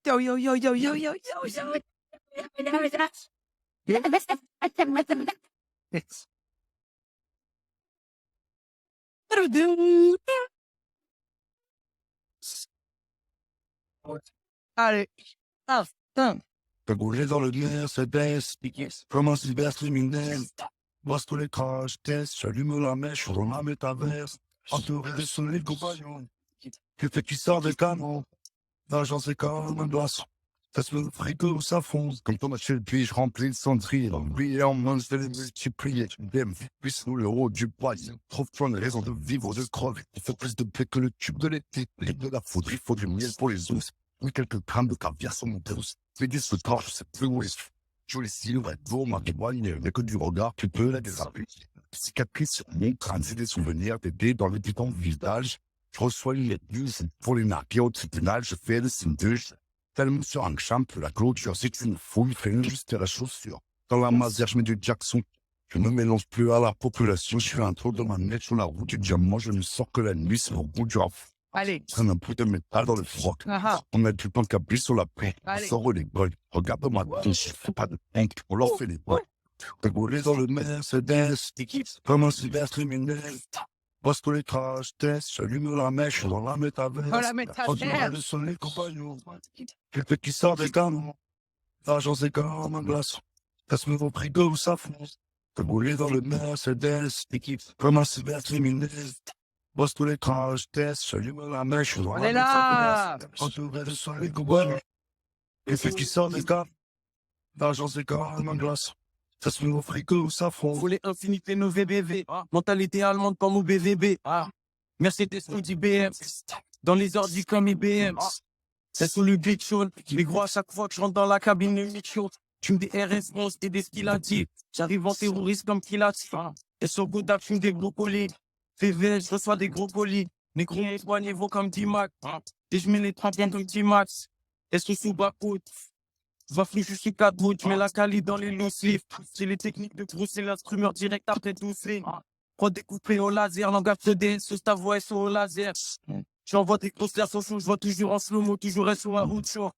Yo, yo, yo, yo, yo, yo, yo, yo. It's... Allez. Ah, putain. T'as roulé dans le Mercedes, comme un cybercriminel. Bosse tous les crash tests, j'allume la mèche, je suis dans la métaverse. Entouré de soleil compagnons. Que fait qui sort des canons. L'argent c'est comme un glaçon. Ça se met au frigo, ça fonce. Comme ton acheté le pige rempli de cendrier. Briller en main, je vais les multiplier. J'aime, puis sous le haut du poids. Trouve plein de raisons de vivre, de crever. Il fait plus de paix que le tube de l'été. Et de la foudre, il faut du miel pour les os. Oui, quelques grammes de caviar sur mon dos. Mais des ce temps, je sais plus où est-ce. Je les silhouettes, vous, ma témoigne, mais que du regard qui peut la désarmer. Cicatrices sur mon crâne, c'est des souvenirs d'aider dans les pitons visage. Je reçois une lettre pour les narguer au tribunal, je fais le signe de tellement sur un champ, la clôture, c'est une fouille, fait juste la chaussure. Dans la masère, je mets du Jackson. Je ne me mélange plus à la population, je fais un tour de ma nette sur la route du diamant, je ne sors que la nuit, c'est au bout du raf. Allez. Traîne un peu de métal dans le froc. On a du pain cabri sur la paix. On sort les bols. Regarde-moi, je fais pas de punk. On leur fait les bols. T'as roulé dans le Mercedes, comme un cybercriminel. Bosse tous les crash tests, j'allume la mèche, je suis dans la métaverse. Oh, la métaverse. Entouré de soleil compagnons. Quelqu'un qui sort des canons. L'argent c'est comme un glaçon. Ça se met au frigo, ça fonce. T'as roulé dans le Mercedes, comme un cybercriminel. Bosse tous les crash tests, j'allume la mèche, je suis dans On la est là. métaverse. Entouré de soleil compagnons. Quelqu'un qui sort des canons. L'argent c'est comme un glaçon. Ça se met au frigo, ça fonce. Voulez infinité nos VBV. Mentalité allemande comme au BVB. Mercedes Audi BM. Dans les ordis comme IBM. C'est sous le Big Show. Les gros, à chaque fois que je rentre dans la cabine de Mitchell, tu me dis RS11 et des skilladis. J'arrive en terroriste comme Kilati. Et sur Goda, tu me des brocolis. VVL, je reçois des gros colis. Les gros éloignés vont comme T-Mac. Et je mets les 30 comme T-Max. Et sous Bakout. Va flou, je suis 4 routes, je mets la qualité dans les loose leaf. C'est les techniques de brousser l'instrument direct après 12 lignes. Pro découpé au laser, langage 2D, ce ta voix est au laser. J'envoie des concerts sur show, je vois toujours en slow-mo, toujours sur un route show.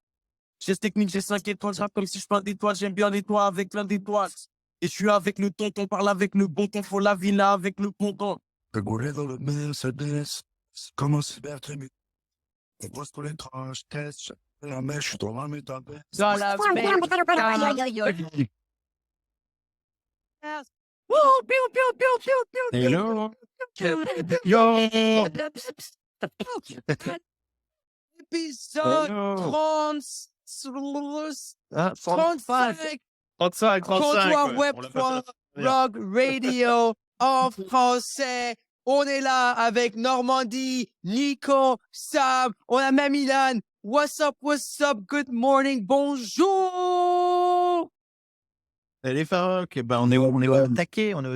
J'ai ce technique, j'ai 5 étoiles, j'rappe comme si je peins d'étoiles, j'aime bien les toits avec plein d'étoiles. Et je suis avec le tonton, parle avec le bon ton, faut la villa avec le ponton. T'as roulé dans le Mercedes, comme un cybercriminel. On bosse tous les crash tests, la mèche, je suis dans la métaverse. Dans la Hello. Yo. Épisode Hello. 35. 35. Comptoir Web 3, Rock Radio en français. On est là avec Normandie, Nico, Sam. On a même Ilan. What's up, good morning, bonjour. Salut Farouk, on est au taquet, là,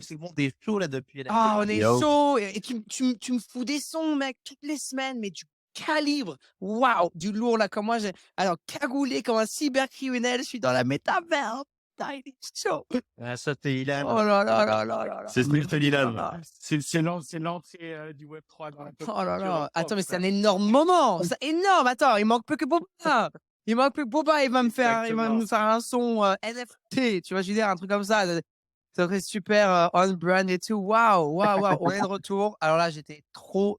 tout le monde est chaud là depuis. Ah, on est chaud. Et tu me fous des sons, mec, toutes les semaines, mais du calibre. Waouh, du lourd là, comme moi. Alors, cagoulé comme un cybercriminel, je suis dans la métaverse. Putain, il est chaud. Ah, ça c'est Ilan. Oh là là là là là là. C'est Ilan. C'est l'entrée du Web 3 dans la Oh là là. Attends, mais c'est un énorme moment. C'est énorme. Attends, il manque plus que Boba. Il va nous faire un son NFT, tu vois, je veux dire, un truc comme ça. Ça serait super on-brand et tout. Waouh, on est de retour. Alors là, j'étais trop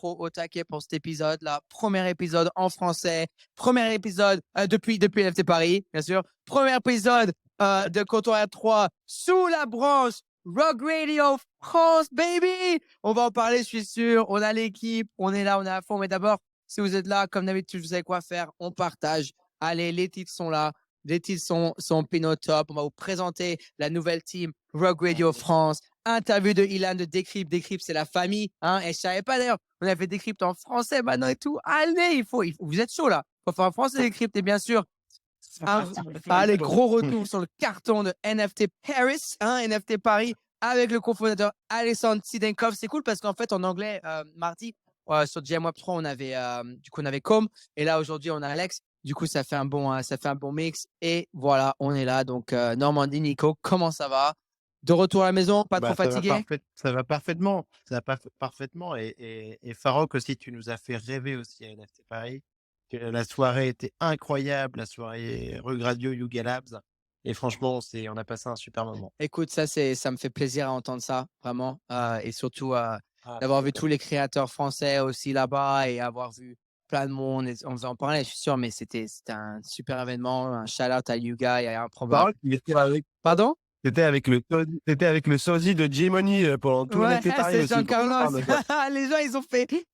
au taquet pour cet épisode-là. Premier épisode en français. Premier épisode depuis NFT Paris, bien sûr. Premier épisode de Comptoir 3 sous la branche Rock Radio France, baby. On va en parler, je suis sûr. On a l'équipe, on est là, on est à fond. Mais d'abord, si vous êtes là, comme d'habitude, vous savez quoi faire. On partage. Allez, les titres sont là. Les titres sont pin au top. On va vous présenter la nouvelle team Rock Radio France. Interview de Ilan de Décrypte. Décrypte, c'est la famille. Hein, et je savais pas d'ailleurs. On a fait Décrypte en français maintenant et tout. Allez, vous êtes chaud là. Il faut faire en français Décrypte. Et bien sûr, allez, gros retour sur le carton de NFT Paris. NFT Paris avec le cofondateur Alexandre Sidenkov. C'est cool parce qu'en fait, en anglais, mardi, sur GM Web 3, on avait Com. Et là, aujourd'hui, on a Alex. Du coup, ça fait un bon mix. Et voilà, on est là. Donc, Normandie, Nico, comment ça va? De retour à la maison, pas trop fatigué? Ça va parfaitement. Et Farouk aussi, tu nous as fait rêver aussi à NFT Paris. que la soirée était incroyable, la soirée Rug Radio Yuga Labs. Et franchement, on a passé un super moment. Écoute, ça me fait plaisir à entendre ça, vraiment. Et surtout d'avoir c'est vu tous les créateurs français aussi là-bas et avoir vu plein de monde. Et on va en parler, je suis sûr, mais c'était un super événement. Un shout-out à Yuga et Improbable. Pardon? T'étais avec le sosie de J-Money pendant tout Ouais, l'été Paris c'est aussi. Jean-Carlos. Les gens,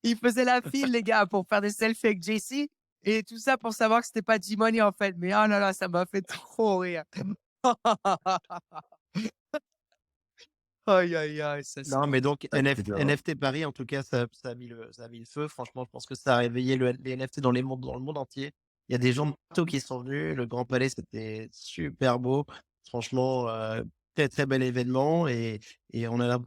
ils faisaient la file, les gars, pour faire des selfies avec JC et tout ça pour savoir que c'était pas J-Money en fait. Mais oh là là, ça m'a fait trop rire. Aïe, aïe, aïe, ça, c'est Non, mais donc c'était bien. NFT Paris, en tout cas, ça a mis le feu. Franchement, je pense que ça a réveillé les NFT dans le monde entier. Il y a des gens de partout qui sont venus. Le Grand Palais, c'était super beau. Franchement, très très bel événement et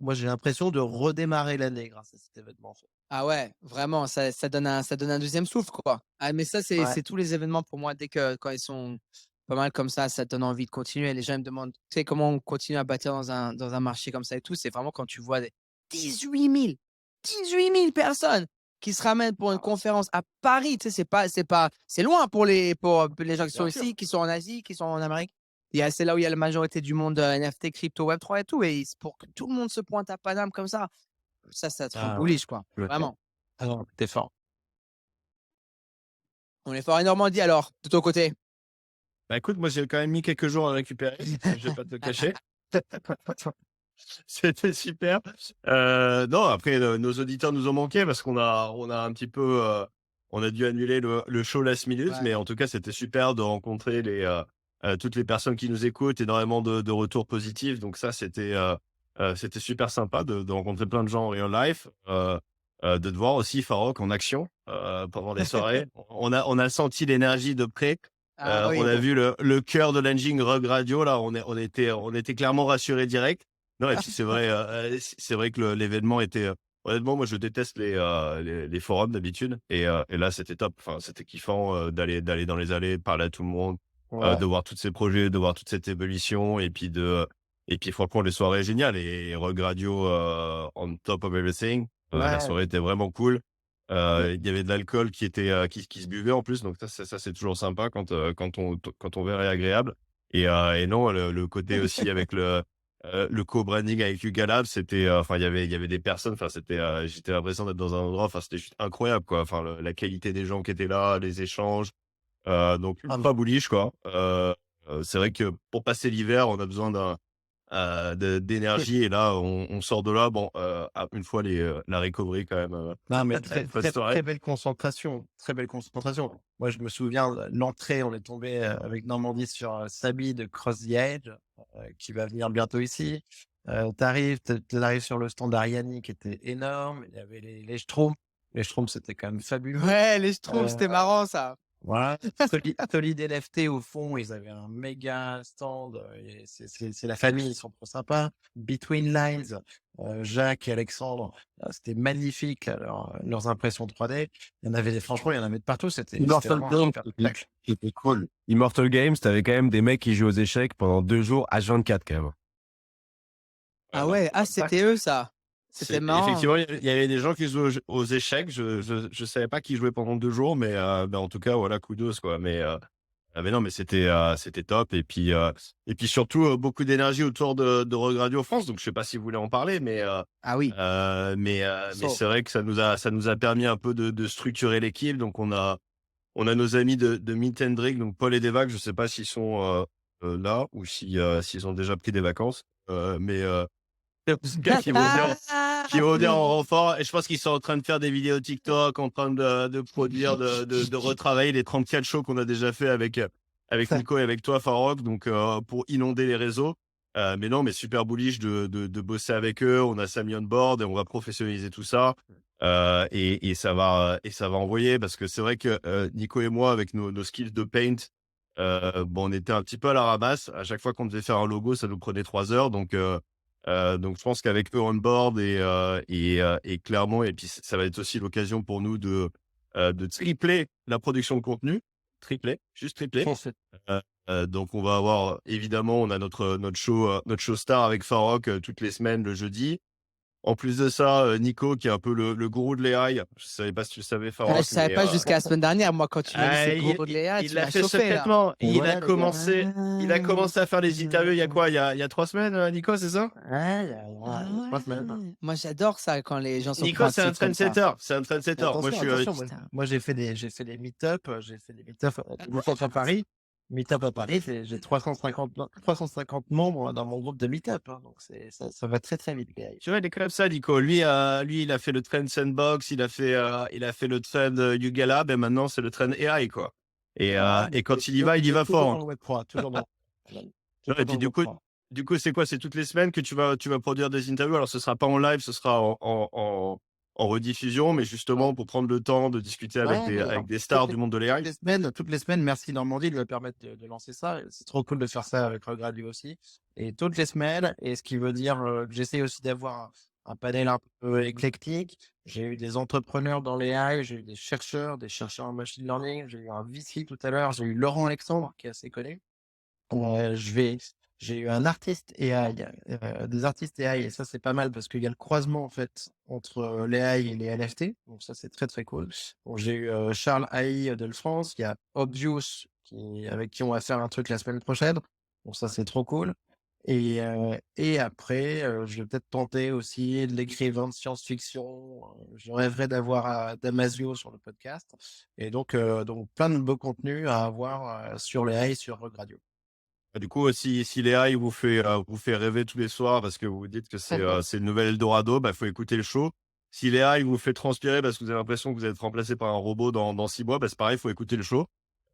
moi j'ai l'impression de redémarrer l'année grâce à cet événement. En fait. Ah ouais, vraiment, ça donne un deuxième souffle, quoi. Ah, mais ça, Ouais. c'est tous les événements pour moi. Quand ils sont pas mal comme ça donne envie de continuer. Les gens me demandent, tu sais, comment on continue à bâtir dans un marché comme ça et tout. C'est vraiment quand tu vois 18 000 personnes qui se ramènent pour une conférence à Paris. Tu sais, c'est loin pour les gens qui sont ici, qui sont en Asie, qui sont en Amérique. C'est là où il y a la majorité du monde NFT, crypto, Web3 et tout. Et c'est pour que tout le monde se pointe à Paname comme ça. Ça te rend Ah ouais. bullish, quoi. Le- Vraiment. Ah non, t'es fort. On est fort en Normandie alors, de ton côté. Bah écoute, moi j'ai quand même mis quelques jours à le récupérer, je vais pas te le cacher. C'était super. Non, après nos auditeurs nous ont manqué parce qu'on a un petit peu, on a dû annuler le show last minute, Ouais. mais en tout cas c'était super de rencontrer toutes les personnes qui nous écoutent, énormément de retours positifs. Donc ça c'était super sympa de rencontrer plein de gens en real life, de te voir aussi Farok en action pendant les soirées. On a senti l'énergie de près. Ah oui. On a vu le cœur de l'engine Rug Radio là, on était clairement rassurés direct. Non et puis c'est vrai que l'événement était honnêtement moi je déteste les forums d'habitude et là c'était top. Enfin c'était kiffant d'aller dans les allées, de parler à tout le monde, de voir tous ces projets, de voir toute cette évolution et puis franchement les soirées géniales et Rug Radio on top of everything. La soirée était vraiment cool. Il y avait de l'alcool qui se buvait en plus, donc ça c'est toujours sympa quand on verre est agréable. Et non, le côté aussi avec le co-branding avec Yuga Labs, c'était, enfin il y avait des personnes, enfin c'était, j'étais l'impression d'être dans un endroit, enfin c'était juste incroyable quoi. Enfin la qualité des gens qui étaient là, les échanges, donc ultra bullish quoi. C'est vrai que pour passer l'hiver, on a besoin d'énergie et là on sort de là bon une fois la recovery quand même Non, mais très, très, post-soirée. très belle concentration. Très belle concentration. Moi, je me souviens, l'entrée, on est tombé avec Normandie sur Sabi de Cross the Edge, qui va venir bientôt ici. T'arrives sur le stand d'Ariani qui était énorme. Il y avait les Schtroumpfs. Les Schtroumpfs, c'était quand même fabuleux. Ouais, les Schtroumpfs, Euh, c'était marrant ça. Voilà. Solid NFT au fond, ils avaient un méga stand. Et c'est la famille, ils sont trop sympas. Between Lines, Jacques et Alexandre, c'était magnifique leurs impressions 3D. Franchement, il y en avait de partout. C'était Immortal vraiment un Games, super spectacle. c'était cool. Immortal Games, t'avais quand même des mecs qui jouent aux échecs pendant 2 jours H24 quand même. Ah ouais, c'était eux ça. C'était marrant. Effectivement, il y avait des gens qui jouaient aux échecs. Je savais pas qui jouaient pendant 2 jours, mais en tout cas, voilà, kudos quoi. Mais non, mais c'était top. Et puis surtout beaucoup d'énergie autour de Rug Radio France. Donc je sais pas si vous voulez en parler, mais Ah oui. mais c'est vrai que ça nous a permis un peu de structurer l'équipe. Donc on a nos amis de Meet and Drink, donc Paul et Devac. Je sais pas s'ils sont là ou s'ils ont déjà pris des vacances, mais en tout cas, qui vont venir en renfort. Et je pense qu'ils sont en train de faire des vidéos TikTok, en train de produire, de retravailler les 34 shows qu'on a déjà fait avec Nico et avec toi, Farok, donc pour inonder les réseaux. Mais non, mais super bullish de bosser avec eux. On a Samy on board et on va professionnaliser tout ça. Et ça va envoyer parce que c'est vrai que Nico et moi, avec nos skills de paint, on était un petit peu à la ramasse. À chaque fois qu'on devait faire un logo, ça nous prenait 3 heures. Donc je pense qu'avec eux on board et clairement, et puis ça va être aussi l'occasion pour nous de tripler la production de contenu, juste tripler. Donc on va avoir évidemment, on a notre show star avec Farok toutes les semaines le jeudi. En plus de ça, Nico, qui est un peu le gourou de l'AI. Je savais pas si tu le savais, Farouk. Je savais pas jusqu'à la semaine dernière, moi, quand tu m'as dit c'est le gros de Léa, il tu l'a m'as fait chauffé, là. secrètement. Il Voilà, a les gars. commencé, il a commencé à faire les interviews il y a quoi? Il y a 3 semaines, Nico, c'est ça? Ouais, Ah il y a 3 semaines. ouais. Moi, j'adore ça quand les gens sont Nico, c'est un proactifs comme ça. trendsetter. C'est un trendsetter. Attention, Moi, je suis, attention, Putain. moi j'ai fait des meet-up, à Paris. Meet-up à Paris, j'ai 350 membres dans mon groupe de meet-up, hein, donc ça va très très vite. tu vois, il est comme ça, Nico. Lui, il a fait le trend Sandbox, il a fait le trend Yuga Lab, et maintenant, c'est le trend AI, quoi. Et quand il y va Toujours fort. dans le Web 3, toujours dans Et puis, du coup, c'est quoi? C'est toutes les semaines que tu vas produire des interviews. Alors, ce sera pas en live, ce sera en rediffusion, mais justement pour prendre le temps de discuter avec des stars du monde de l'AI. toutes les semaines, merci Normandie de me permettre de lancer ça. C'est trop cool de faire ça avec Rug Radio aussi. Et toutes les semaines, et ce qui veut dire que j'essaie aussi d'avoir un panel un peu éclectique. J'ai eu des entrepreneurs dans l'AI, j'ai eu des chercheurs en machine learning, j'ai eu un VC tout à l'heure, j'ai eu Laurent Alexandre qui est assez connu. J'ai eu un artiste AI, des artistes AI, et ça c'est pas mal parce qu'il y a le croisement en fait entre les AI et les NFT, donc ça c'est très très cool. Bon, j'ai eu Charles AI de France, il y a Obvious avec qui on va faire un truc la semaine prochaine, donc ça c'est trop cool. Et après, je vais peut-être tenter aussi de l'écrivain de science-fiction. Je rêverais d'avoir Damasio sur le podcast, et donc plein de beaux contenus à avoir sur les AI sur Rug Radio. Du coup, si l'AI vous fait rêver tous les soirs parce que vous vous dites que c'est le nouvel Eldorado, bah, faut écouter le show. Si l'AI vous fait transpirer parce que vous avez l'impression que vous êtes remplacé par un robot dans 6 mois, bah, c'est pareil, faut écouter le show.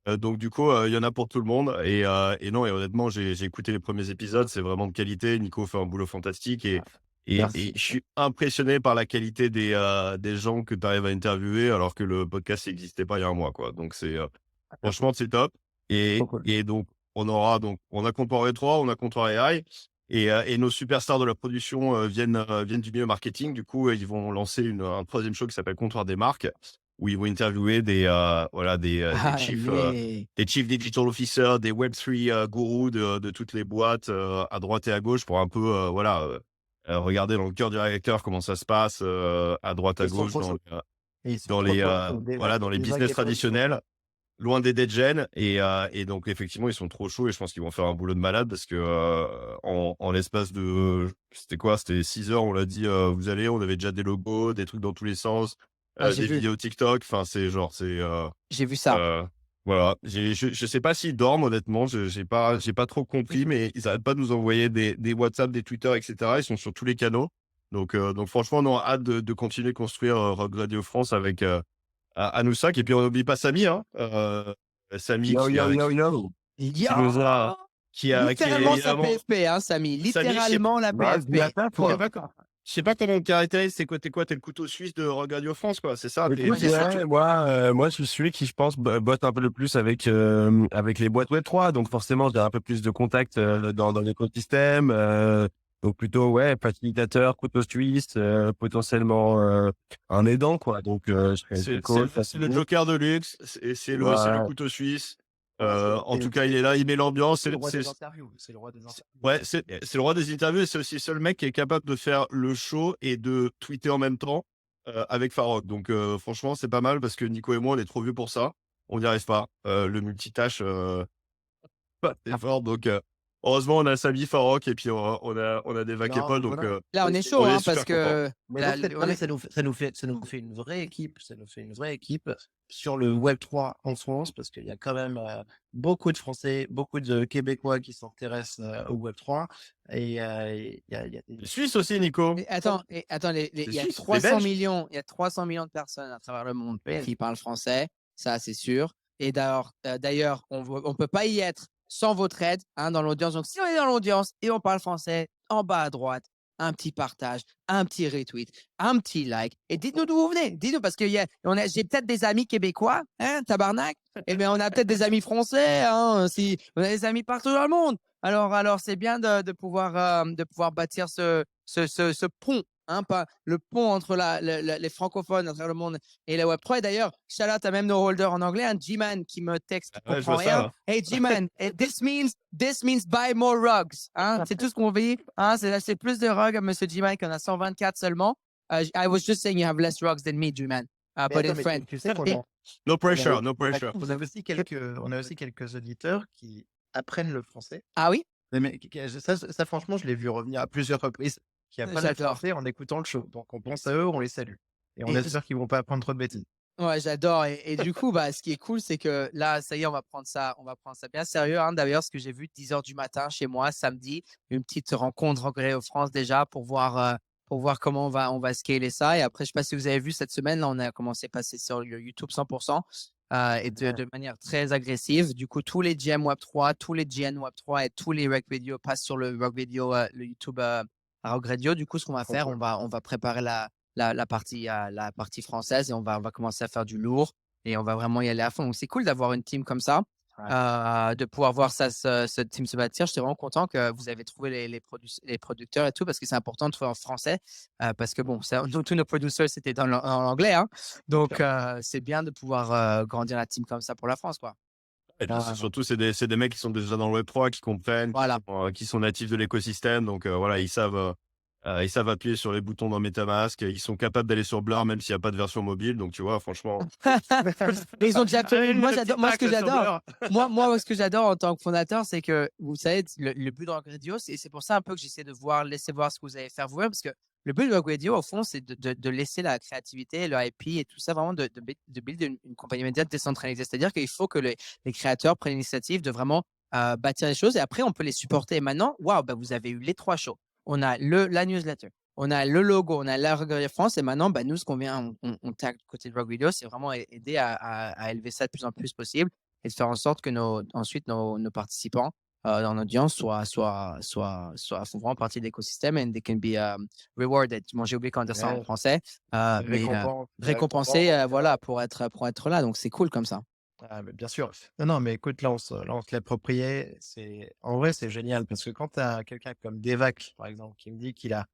Donc, du coup, il y en a pour tout le monde. Et non, et honnêtement, j'ai écouté les premiers épisodes, c'est vraiment de qualité. Nico fait un boulot fantastique et Merci. je suis impressionné par la qualité des gens que tu arrives à interviewer alors que le podcast n'existait pas il y a un mois, quoi. Donc, franchement, c'est top. Et Trop cool. donc, on a Comptoir 3, on a Comptoir AI. Et nos superstars de la production viennent du milieu marketing. Du coup, ils vont lancer un 3e show qui s'appelle Comptoir des marques, où ils vont interviewer des chief digital officers, des Web3 gourous de toutes les boîtes à droite et à gauche pour un peu regarder dans le cœur du réacteur comment ça se passe à droite à Ils sont gauche trop chauds. Et ils sont dans trop les chauds. dans les Des business vagues traditionnels, loin des dead gen. Et donc effectivement ils sont trop chauds et je pense qu'ils vont faire un boulot de malade parce que en l'espace de c'était 6 heures, on l'a dit, vous allez, on avait déjà des logos, des trucs dans tous les sens, j'ai des vu. vidéos TikTok, enfin J'ai vu ça. voilà. Je sais pas s'ils dorment, honnêtement, j'ai pas trop compris, mais ils arrêtent pas de nous envoyer des WhatsApp, des Twitter, etc. Ils sont sur tous les canaux. Donc franchement, on a hâte de continuer de construire Rock Radio France avec à nous 5. Et puis on n'oublie pas Samy, hein. Samy Yo, qui yo, yo, yo. nous a qui est Littéralement sa évidemment. PFP, hein, Samy. Samy, Littéralement la Bah, PFP. je l'attends, Je sais quoi. pas je sais pas comment on te caractérise. T'es quoi? T'es le couteau suisse de Rock Radio France, quoi. C'est ça. Écoute, ouais, moi, je suis celui qui, je pense, botte un peu le plus avec les boîtes Web3. Donc, forcément, j'ai un peu plus de contact dans l'écosystème. Donc, plutôt, ouais, facilitateur, couteau suisse, potentiellement un aidant, quoi. Donc, C'est cool. le Joker de luxe. C'est le couteau suisse. En tout cas, il est là, il met l'ambiance. C'est le roi des interviews. C'est le roi des interviews. Ouais, c'est le roi des interviews et c'est aussi le seul mec qui est capable de faire le show et de tweeter en même temps avec Farok. Donc, franchement, c'est pas mal parce que Nico et moi, on est trop vieux pour ça. On n'y arrive pas. Le multitâche, pas très fort. Donc, heureusement, on a Samy, Farok et puis on a des vagues Non, épaules. Donc, voilà. Là, on est chaud, on est hein, super parce que Mais là, donc, ça nous fait une vraie équipe. Ça nous fait une vraie équipe sur le Web3 en France parce qu'il y a quand même beaucoup de Français, beaucoup de Québécois qui s'intéressent au Web3 et il y a des les Suisses aussi, Nico. Et attends, il y a Suisse, 300 Belges. millions, il y a 300 millions de personnes à travers le monde qui parlent français, ça c'est sûr. Et d'ailleurs, on peut pas y être sans votre aide, hein, dans l'audience. Donc si on est dans l'audience et on parle français, en bas à droite, un petit partage, un petit retweet, un petit like. Et dites-nous d'où vous venez. Dites-nous parce que j'ai peut-être des amis québécois, hein, tabarnak. Et bien on a peut-être des amis français, hein, si on a des amis partout dans le monde. Alors c'est bien de pouvoir bâtir ce pont hein, pas le pont entre les francophones à travers le monde et la Web3. Et d'ailleurs, shout out à même nos holders en anglais, un G-Man qui me texte, qui Ouais, je comprend vois ça, rien. là. Hey G-Man, this means buy more rugs. Hein? C'est tout ce qu'on vit. Hein? C'est plus de rugs à Monsieur G-Man qu'on a 124 seulement. I was just saying you have less rugs than me, G-Man. Mais But attends, in mais friend. tu sais qu'on a, No on pressure, a- no pressure. on a aussi quelques auditeurs qui apprennent le français. Ah oui? Mais ça, franchement, je l'ai vu revenir à plusieurs reprises, qui apprennent le J'adore. français en écoutant le show. Donc, on pense à eux, on les salue. Et on Et- espère qu'ils vont pas apprendre trop de bêtises. Ouais, j'adore. Et du coup, bah, ce qui est cool, c'est que là, ça y est, on va prendre ça bien sérieux. Hein. D'ailleurs, ce que j'ai vu 10h du matin chez moi, samedi, une petite rencontre en Corée France déjà pour voir comment on va scaler ça. Et après, je sais pas si vous avez vu cette semaine, là, on a commencé à passer sur le YouTube 100% et de manière très agressive. Du coup, tous les GM Web3, tous les GN Web3 et tous les Rec Video passent sur le Rec Video, le YouTube Rec Radio. Du coup, ce qu'on va faire, on va préparer la partie française et on va commencer à faire du lourd et on va vraiment y aller à fond. Donc, c'est cool d'avoir une team comme ça, de pouvoir voir ce team se bâtir. J'étais vraiment content que vous avez trouvé les producteurs et tout parce que c'est important de trouver en français parce que bon, tous nos producteurs, c'était dans l'anglais. Hein. Donc, c'est bien de pouvoir grandir la team comme ça pour la France, quoi. Et puis, surtout, c'est des mecs qui sont déjà dans le Web3, qui comprennent, Voilà. qui sont natifs de l'écosystème. Donc, voilà, ils savent appuyer sur les boutons dans MetaMask. Ils sont capables d'aller sur Blur, même s'il n'y a pas de version mobile. Donc, tu vois, franchement. Ils ont déjà fait. Moi, ce que j'adore. Moi, ce que j'adore en tant que fondateur, c'est que, vous savez, le but de Rock Radio, c'est pour ça un peu que j'essaie de laisser voir ce que vous allez faire vous-même, parce que le but de Rock Radio, au fond, c'est de laisser la créativité, le IP et tout ça, vraiment de build une compagnie média décentralisée. C'est-à-dire qu'il faut que les créateurs prennent l'initiative de vraiment bâtir les choses et après, on peut les supporter. Et maintenant, waouh, bah, vous avez eu les 3 shows. On a la newsletter, on a le logo, on a la Rock Radio France et maintenant, bah, nous, ce qu'on vient, on tag côté de Rock Radio, c'est vraiment aider à élever ça de plus en plus possible et de faire en sorte que ensuite nos participants dans l'audience font vraiment partie de l'écosystème and they can be rewarded. Bon, j'ai oublié comment dire ça en français, mais récompensés, voilà, pour être là. Donc, c'est cool comme ça. Ah, mais bien sûr. Non, mais écoute, là, on se l'appropriait. En vrai, c'est génial parce que quand tu as quelqu'un comme Devac, par exemple, qui me dit qu'il a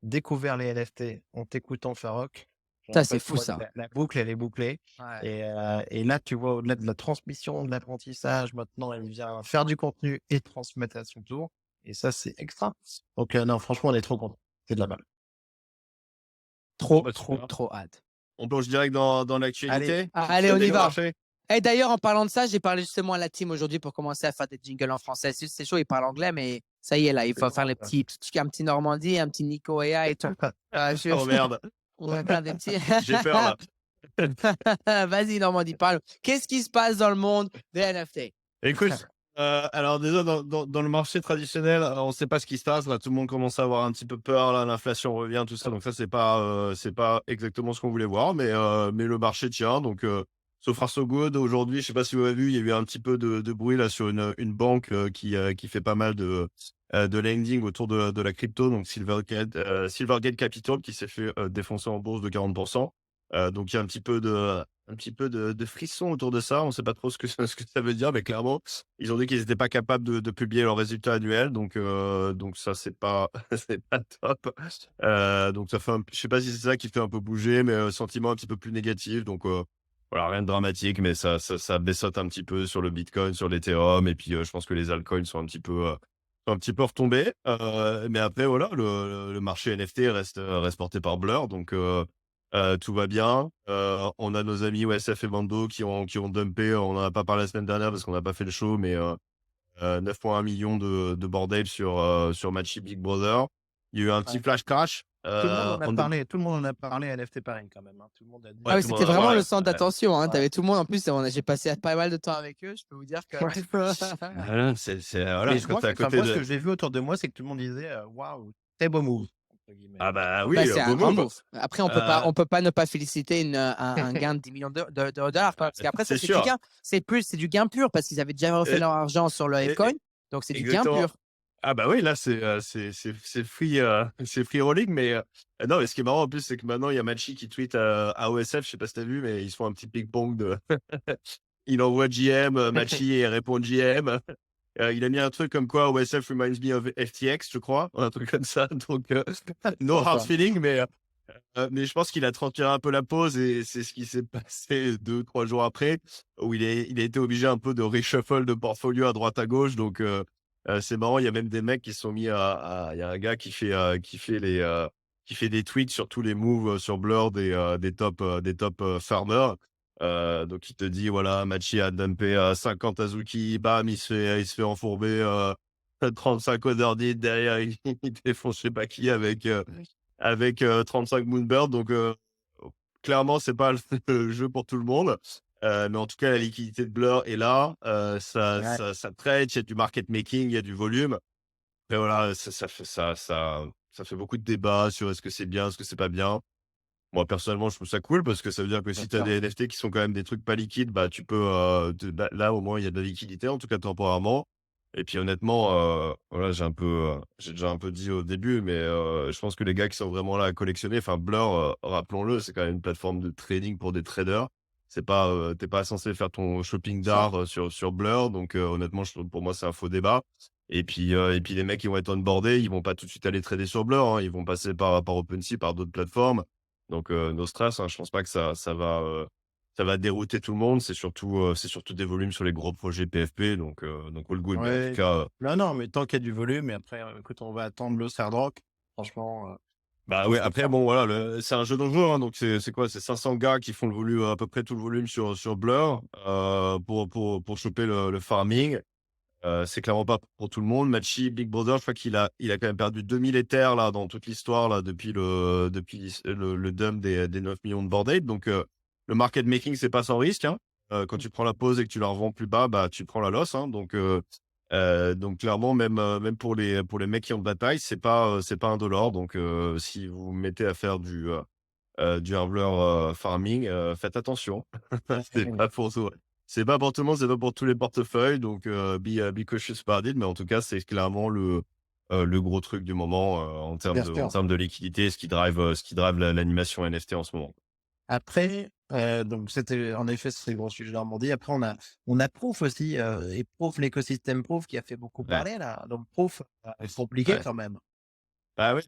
découvert les NFT en t'écoutant Farok, Ça, c'est fou, ça. La boucle, elle est bouclée. Ouais. Et là, tu vois, au-delà de la transmission, de l'apprentissage, maintenant, il vient faire du contenu et transmettre à son tour. Et ça, c'est extra. Donc, non, franchement, on est trop content. C'est de la balle. Trop hâte. On plonge direct dans l'actualité. Allez, on y va. Marché. Et d'ailleurs, en parlant de ça, j'ai parlé justement à la team aujourd'hui pour commencer à faire des jingles en français. C'est chaud, il parle anglais, mais ça y est, là, il faut faire un petit Normandie, un petit Nico et tout. Oh merde. On va faire des petits. J'ai peur là. Vas-y, Normandie, parle. Qu'est-ce qui se passe dans le monde des NFT? Écoute, alors déjà dans le marché traditionnel, on ne sait pas ce qui se passe. Là, tout le monde commence à avoir un petit peu peur. Là, l'inflation revient, tout ça. Donc ça, c'est pas exactement ce qu'on voulait voir, mais le marché tient. Donc so far so good. Aujourd'hui, je sais pas si vous avez vu, il y a eu un petit peu de bruit là sur une banque qui fait pas mal de lending autour de la crypto, donc Silvergate Capital, qui s'est fait défoncer en bourse de 40%. Donc il y a un petit peu de frisson autour de ça. On ne sait pas trop ce que ça veut dire, mais clairement, ils ont dit qu'ils n'étaient pas capables de publier leurs résultats annuels. Donc ça, c'est pas c'est pas top. Donc ça fait je sais pas si c'est ça qui fait un peu bouger, mais sentiment un petit peu plus négatif. Donc voilà, rien de dramatique, mais ça baissote un petit peu sur le Bitcoin, sur l'Ethereum, et puis je pense que les altcoins sont un petit peu retombés. Mais après, voilà, le marché NFT reste porté par Blur, donc tout va bien. On a nos amis OSF et Bando qui ont dumpé. On n'en a pas parlé la semaine dernière parce qu'on n'a pas fait le show, mais 9,1 millions de bordel sur Matchy Big Brother. Il y a eu un petit flash crash. Tout le monde en a parlé à NFT Paris quand même. Hein. Tout le monde a dit. Ah oui, c'était vraiment le centre d'attention. Hein. T'avais tout le monde. En plus, j'ai passé pas mal de temps avec eux. Je peux vous dire que. Voilà, Mais je crois que ce que j'ai vu autour de moi, c'est que tout le monde disait waouh, très beau move. Ah bah oui, c'est un grand move. Après, on peut pas ne pas féliciter un gain de 10 millions de dollars. Parce qu'après, c'est du gain. C'est du gain pur parce qu'ils avaient déjà refait leur argent sur le Bitcoin. Donc, c'est du gain pur. Ah bah oui, là c'est free rolling, mais non, mais ce qui est marrant en plus, c'est que maintenant il y a Matchy qui tweet à OSF, je sais pas si t'as vu, mais ils se font un petit ping-pong de il envoie GM, Matchy et répond GM. il a mis un truc comme quoi OSF reminds me of FTX, je crois, un truc comme ça. Donc, no hard feeling, mais je pense qu'il a transpiré un peu la pause et c'est ce qui s'est passé 2-3 jours après, où il a été obligé un peu de reshuffle de portfolio à droite à gauche. Donc, c'est marrant, il y a même des mecs qui se sont mis il y a un gars qui fait des tweets sur tous les moves sur Blur des top farmers. Donc il te dit voilà, Machi a dumpé 50 Azuki, bam, il se fait enfourber 35 Otherdeed, derrière il défonce je sais pas qui avec 35 Moonbird. Donc clairement c'est pas le jeu pour tout le monde. Mais en tout cas la liquidité de Blur est là, ça trade, il y a du market making, il y a du volume. Et voilà, ça fait beaucoup de débats sur est-ce que c'est bien, est-ce que c'est pas bien. Moi, personnellement, je trouve ça cool parce que ça veut dire que si tu as des NFT qui sont quand même des trucs pas liquides, bah, tu peux, là, au moins, il y a de la liquidité, en tout cas temporairement. Et puis, honnêtement, voilà, j'ai déjà un peu dit au début, mais je pense que les gars qui sont vraiment là à collectionner, enfin, Blur, rappelons-le, c'est quand même une plateforme de trading pour des traders. C'est pas, t'es pas censé faire ton shopping d'art sur Blur. Donc, honnêtement, pour moi, c'est un faux débat. Et puis les mecs qui vont être onboardés, ils vont pas tout de suite aller trader sur Blur, hein. Ils vont passer par OpenSea, par d'autres plateformes. Donc, no stress, hein, je pense pas que ça va dérouter tout le monde. C'est surtout des volumes sur les gros projets PFP, donc all good. Mais en Ouais. tout cas, Non, mais tant qu'il y a du volume, et après, écoute, on va attendre le Hard Rock. Franchement, bah ouais, après, bon, voilà, c'est un jeu dangereux, hein, donc c'est quoi? C'est 500 gars qui font le volume, à peu près tout le volume sur Blur, pour choper le farming. C'est clairement pas pour tout le monde. Machi, Big Brother, je crois il a quand même perdu 2000 Ethers là, dans toute l'histoire là, depuis le dump des 9 millions de Bored Ape. Donc, le market making, c'est pas sans risque, hein. Quand tu prends la pause et que tu la revends plus bas, bah, tu prends la loss, hein. Donc clairement, même pour les mecs qui ont de la taille, c'est pas indolore. Donc, si vous vous mettez à faire du hardware farming, faites attention. C'est pas pour tout. C'est pas pour tout le monde, c'est pas pour tous les portefeuilles. Donc, be cautious about it. Mais en tout cas, c'est clairement le gros truc du moment en Bien sûr. termes de liquidité, ce qui drive l'animation NFT en ce moment. Après, donc c'était en effet c'est le gros sujet d'Armandie. Après on a Proof aussi et Proof l'écosystème Proof qui a fait beaucoup Ouais. parler là. Donc Proof est compliqué Ouais. quand même. Bah oui,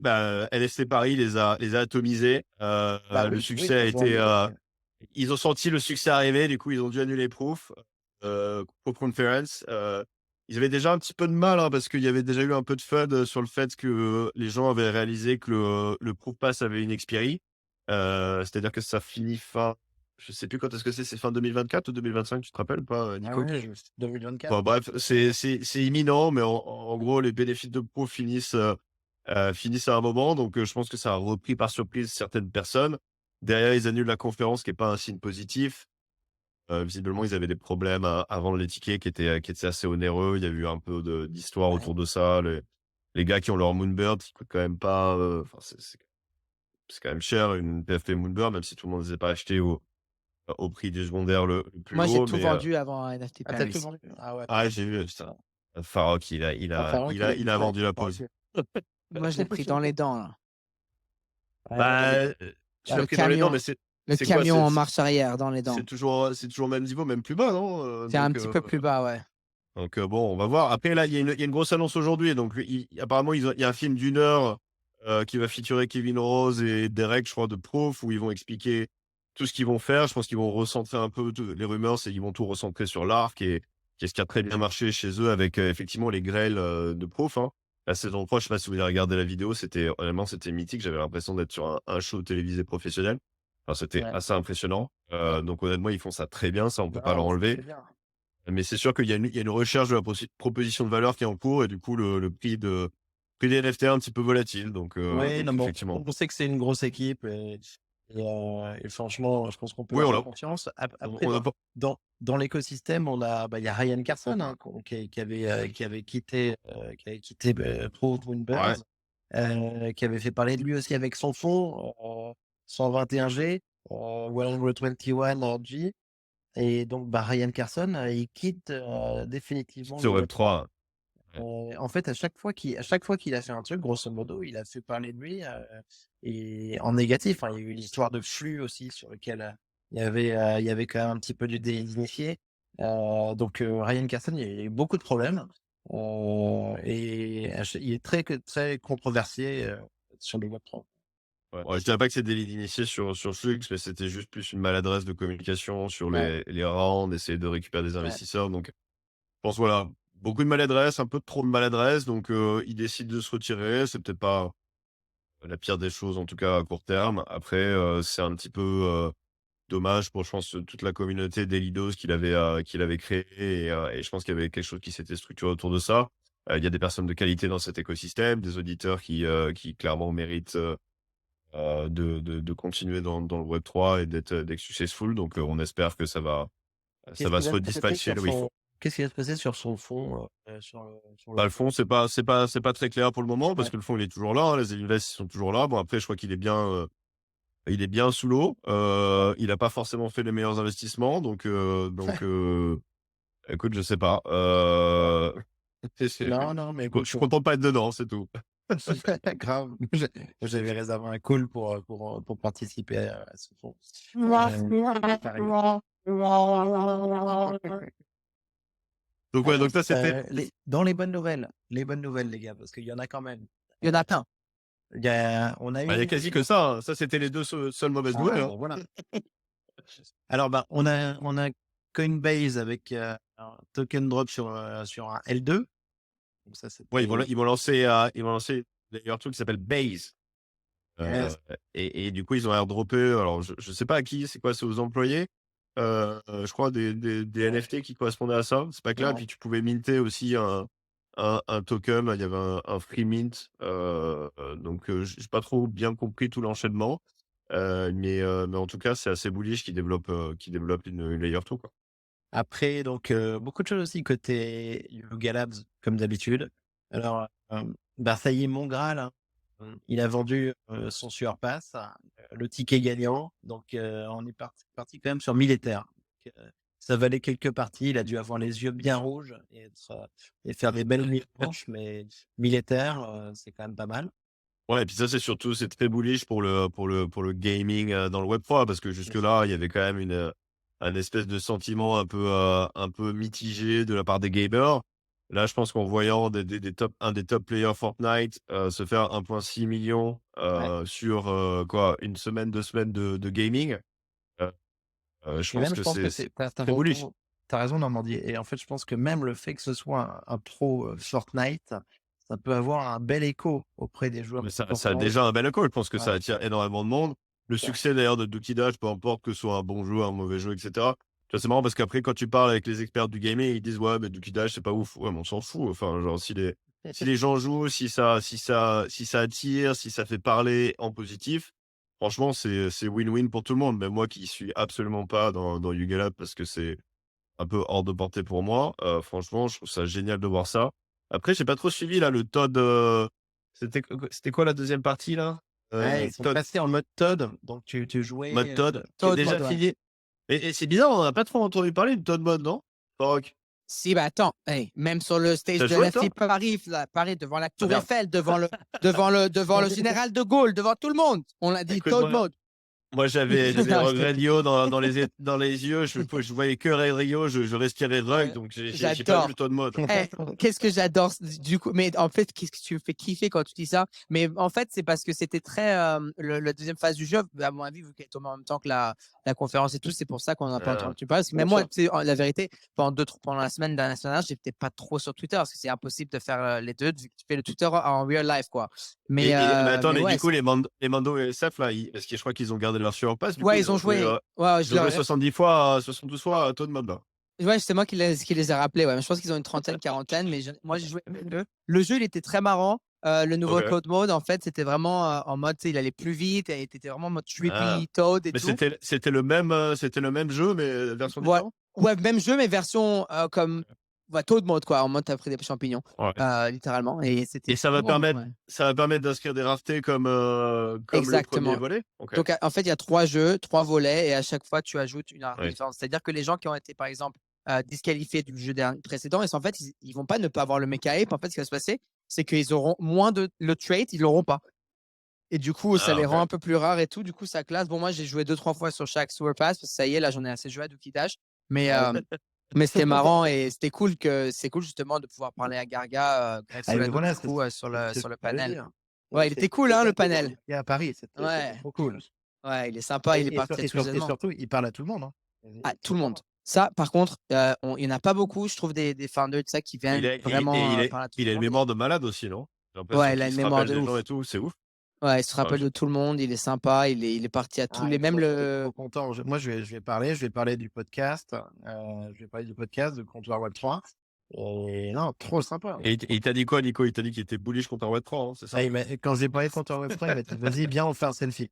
LST Paris les a atomisés. Bah Le oui, succès a oui, été, ils ont senti le succès arriver, du coup ils ont dû annuler Proof, Proof Conference. Ils avaient déjà un petit peu de mal, hein, parce qu'il y avait déjà eu un peu de FUD sur le fait que les gens avaient réalisé que le Proof Pass avait une expiry. C'est-à-dire que ça finit je sais plus quand est-ce que c'est fin 2024 ou 2025, tu te rappelles pas, Nico? Ah ouais, 2024. Bon, bref, c'est imminent, mais en gros, les bénéfices de Proof finissent à un moment. Donc, je pense que ça a repris par surprise certaines personnes. Derrière, ils annulent la conférence, qui est pas un signe positif. Visiblement, ils avaient des problèmes à vendre les tickets qui étaient assez onéreux. Il y a eu un peu d'histoire autour de ça. Les gars qui ont leur Moonbird, qui coûtent quand même pas, enfin, c'est quand même cher, une PFP Moonbird, même si tout le monde ne les a pas achetés au prix du secondaire le plus Moi, haut. j'ai tout Mais, vendu avant un NFT Ah, t'as Paris. tout vendu? Ah ouais. ah, j'ai vu, putain. Farok, il a vendu la pause. Moi, je l'ai pris dans les dents, là. Bah, tu le l'as pris dans les dents, camion. mais c'est Le quoi? camion en marche arrière dans les dents. C'est toujours le même niveau, même plus bas, non? C'est un petit peu plus bas, ouais. Donc, bon, on va voir. Après, là, il y a une grosse annonce aujourd'hui. Donc, apparemment, il y a un film d'1 heure qui va featurer Kevin Rose et Derek, je crois, de Proof, où ils vont expliquer tout ce qu'ils vont faire. Je pense qu'ils vont recentrer un peu les rumeurs, c'est qu'ils vont tout recentrer sur l'ARC et ce qui a très bien marché chez eux avec effectivement les grêles de Proof, hein. La saison 3, je sais pas si vous avez regardé la vidéo, honnêtement, c'était mythique. J'avais l'impression d'être sur un show télévisé professionnel. Enfin, c'était assez impressionnant. Donc, honnêtement, ils font ça très bien. Ça, on peut pas leur enlever. Mais c'est sûr qu'il y a une recherche de la proposition de valeur qui est en cours et du coup, le prix des NFT est un petit peu volatile. Donc, Oui, non, bon, effectivement. on sait que c'est une grosse équipe et franchement, je pense qu'on peut Oui, avoir confiance. Après, on a pas- dans l'écosystème, il y a Ryan Carson hein, qui avait quitté Pro Moonbirds, qui avait fait parler de lui aussi avec son fonds 121G, 121 RG. Et donc, Ryan Carson, il quitte définitivement C'est le Web3. en fait, à chaque fois qu'il a fait un truc, grosso modo, il a fait parler de lui et en négatif. Hein. Il y a eu l'histoire de flux aussi sur lequel il y avait quand même un petit peu du désignifié. Donc Ryan Carson, il y a eu beaucoup de problèmes. Et il est très controversé sur le Web3. Ouais, je dirais pas que c'est délit d'initié sur Flux, mais c'était juste plus une maladresse de communication sur Ouais. les rounds, essayer de récupérer des Ouais. investisseurs. Donc, je pense, voilà, beaucoup de maladresse, un peu trop de maladresse. Donc, il décide de se retirer. C'est peut-être pas la pire des choses, en tout cas à court terme. Après, c'est un petit peu dommage pour, je pense, toute la communauté d'Elidos qu'il avait créée. Et je pense qu'il y avait quelque chose qui s'était structuré autour de ça. Il y a des personnes de qualité dans cet écosystème, des auditeurs qui clairement méritent de continuer dans le Web3 et d'être successful. Donc, on espère que ça va Qu'est-ce qui se va se passer redispatcher sur là où il son faut. Qu'est-ce qui va se passer sur son fond, sur le Bah, le fond, c'est pas très clair pour le moment parce Ouais. que le fond, il est toujours là, hein, les invests sont toujours là. Bon, après, je crois qu'il est il est bien sous l'eau. Il a pas forcément fait les meilleurs investissements. Donc, écoute, je sais pas. Non, mais Je écoute, suis content de pas être dedans, c'est tout. grave. J'avais réservé un call pour participer à ce fond. Donc, ouais, donc ça, c'était. Dans les bonnes nouvelles, les gars, parce qu'il y en a quand même. Il y en a plein. On a Il y a eu. quasi que ça, hein. Ça, c'était les deux seules mauvaises nouvelles, hein. Bon, voilà. Alors, on a Coinbase avec un token drop sur un L2. Donc ça, Ouais, ils vont lancer d'ailleurs un truc qui s'appelle Base. Yes. Et du coup, ils ont airdroppé. Alors, je sais pas à qui, c'est quoi, c'est aux employés. Je crois des NFT qui correspondaient à ça. C'est pas clair. Et Ouais. puis, tu pouvais minter aussi un token. Il y avait un free mint. Donc, j'ai pas trop bien compris tout l'enchaînement. Mais en tout cas, c'est assez bullish qui développe une layer 2, quoi. Après, donc, beaucoup de choses aussi côté Yuga Labs, comme d'habitude. Alors, ça y est, mon Graal, hein. Il a vendu son Surpass, le ticket gagnant. Donc, on est parti quand même sur 1000 Ethers. Donc, ça valait quelques parties. Il a dû avoir les yeux bien rouges et faire des belles nuits blanches, mais 1000 Ethers, c'est quand même pas mal. Ouais, et puis ça, c'est très bullish pour le gaming dans le Web3 parce que jusque-là, il y avait quand même un espèce de sentiment un peu mitigé de la part des gamers. Là, je pense qu'en voyant un des top players Fortnite se faire 1,6 million sur une semaine, 2 semaines de gaming, je Et pense même, je que pense que c'est t'as très bullish. raison, Normandie. Et en fait, je pense que même le fait que ce soit un pro Fortnite, ça peut avoir un bel écho auprès des joueurs. Mais ça a déjà un bel écho. Je pense que ça Ouais. attire énormément de monde. Le succès d'ailleurs de Dookie Dash, peu importe que ce soit un bon jeu, un mauvais jeu, etc. Tu vois, c'est marrant parce qu'après, quand tu parles avec les experts du gaming, ils disent ouais, mais Dookie Dash, c'est pas ouf. Ouais, mais on s'en fout. Enfin, genre, si les gens jouent, si ça attire, si ça fait parler en positif, franchement, c'est win-win pour tout le monde. Même moi qui suis absolument pas dans Yuga Lab parce que c'est un peu hors de portée pour moi. Franchement, je trouve ça génial de voir ça. Après, j'ai pas trop suivi là le Todd. C'était quoi la deuxième partie là? Ouais, ils sont passés en mode Todd, donc tu jouais. Mode Todd, qui est Todd déjà mode, ouais. fini. Et c'est bizarre, on n'a pas trop entendu parler de Todd mode, non? Farok. Si, bah attends, hey, même sur le stage T'as de joué, NFT Paris, là, Paris, devant la Tour merde. Eiffel, devant le général de Gaulle, devant tout le monde, on l'a dit Écoute, Toad Mode. Moi, j'avais Non, je Red Rio dans les yeux. Je voyais que Red Rio. Je respirais Rug, donc j'ai pas J'adore. vu le Todd mode. Eh, qu'est-ce que j'adore du coup, mais en fait, qu'est-ce que tu me fais kiffer quand tu dis ça? Mais en fait, c'est parce que c'était très la deuxième phase du jeu, à mon avis, vu qu'elle est tombée en même temps que la conférence et tout, c'est pour ça qu'on n'a pas entendu parler. Parce que même moi, tu sais, la vérité, pendant la semaine dernière, j'étais pas trop sur Twitter parce que c'est impossible de faire les deux vu que tu fais le Twitter en real life, quoi. Mais, Mais attends, mais ouais, du coup, les Mando et SF, là, parce que je crois qu'ils ont gardé leur surpass. ouais, ils ont joué. Ouais, Ils ont joué 70 fois, 72 fois à Todd mode, là. Ouais, c'est moi qui les ai rappelés. Ouais. Je pense qu'ils ont une trentaine, quarantaine. Mais moi, j'ai joué avec eux. Le jeu, il était très marrant. Le nouveau Ok. Toad Mode, en fait, c'était vraiment en mode, tu sais, il allait plus vite. Et t'étais vraiment en mode trippy, Toad et Mais tout. c'était le même jeu, mais version Ouais. différente. Ouais, même jeu, mais version comme Toad Mode, quoi. En mode, t'as pris des champignons, Ouais. littéralement. Et c'était. Et ça va bon, permettre, ouais. d'inscrire des raretés comme le Exactement. premier volet. Ok. Donc, en fait, il y a 3 jeux, 3 volets, et à chaque fois, tu ajoutes une rareté Ouais. différente. C'est-à-dire que les gens qui ont été, par exemple, disqualifiés du jeu précédent, en fait, ils vont pas ne pas avoir le méca hype. En fait, ce qui va se passer, c'est qu'ils auront moins de le trait, ils l'auront pas. Et du coup, ça les rend un peu plus rares et tout. Du coup, ça classe. Bon, moi, j'ai joué 2-3 fois sur chaque Sewer Pass parce que ça y est, là, j'en ai assez joué à Dookie Dash. Mais Mais c'était marrant et c'était cool c'est cool justement de pouvoir parler à Garga, Greg Ah, mais Soletto, voilà, du coup, sur le c'est ce que panel. j'allais dire. Ouais, il était cool, hein, le panel. Et à Paris, c'était Ouais, trop cool. ouais, il est sympa, il est Et, parti à tous les et événements. surtout, il parle à tout le monde. Hein. Ah, tout le monde. Ça, par contre, il y en a pas beaucoup, je trouve, des founders de ça qui viennent vraiment parler à tout il le a une monde. mémoire de malade aussi, non? J'ai l'impression Ouais, il a qu'il une se mémoire rappelle de des gens ouf. et tout, c'est ouf. Ouais, il se rappelle je- de tout le monde, il est sympa, il est parti à tous les, même le. Content. Moi, je vais parler du podcast. Je vais parler du podcast de Comptoir Web3. Et non, trop sympa. Et il t'a dit quoi, Nico? Il t'a dit qu'il était bullish contre Web3, hein, c'est ça? Quand j'ai parlé de Comptoir Web3, il m'a dit, vas-y, viens, on fait un selfie.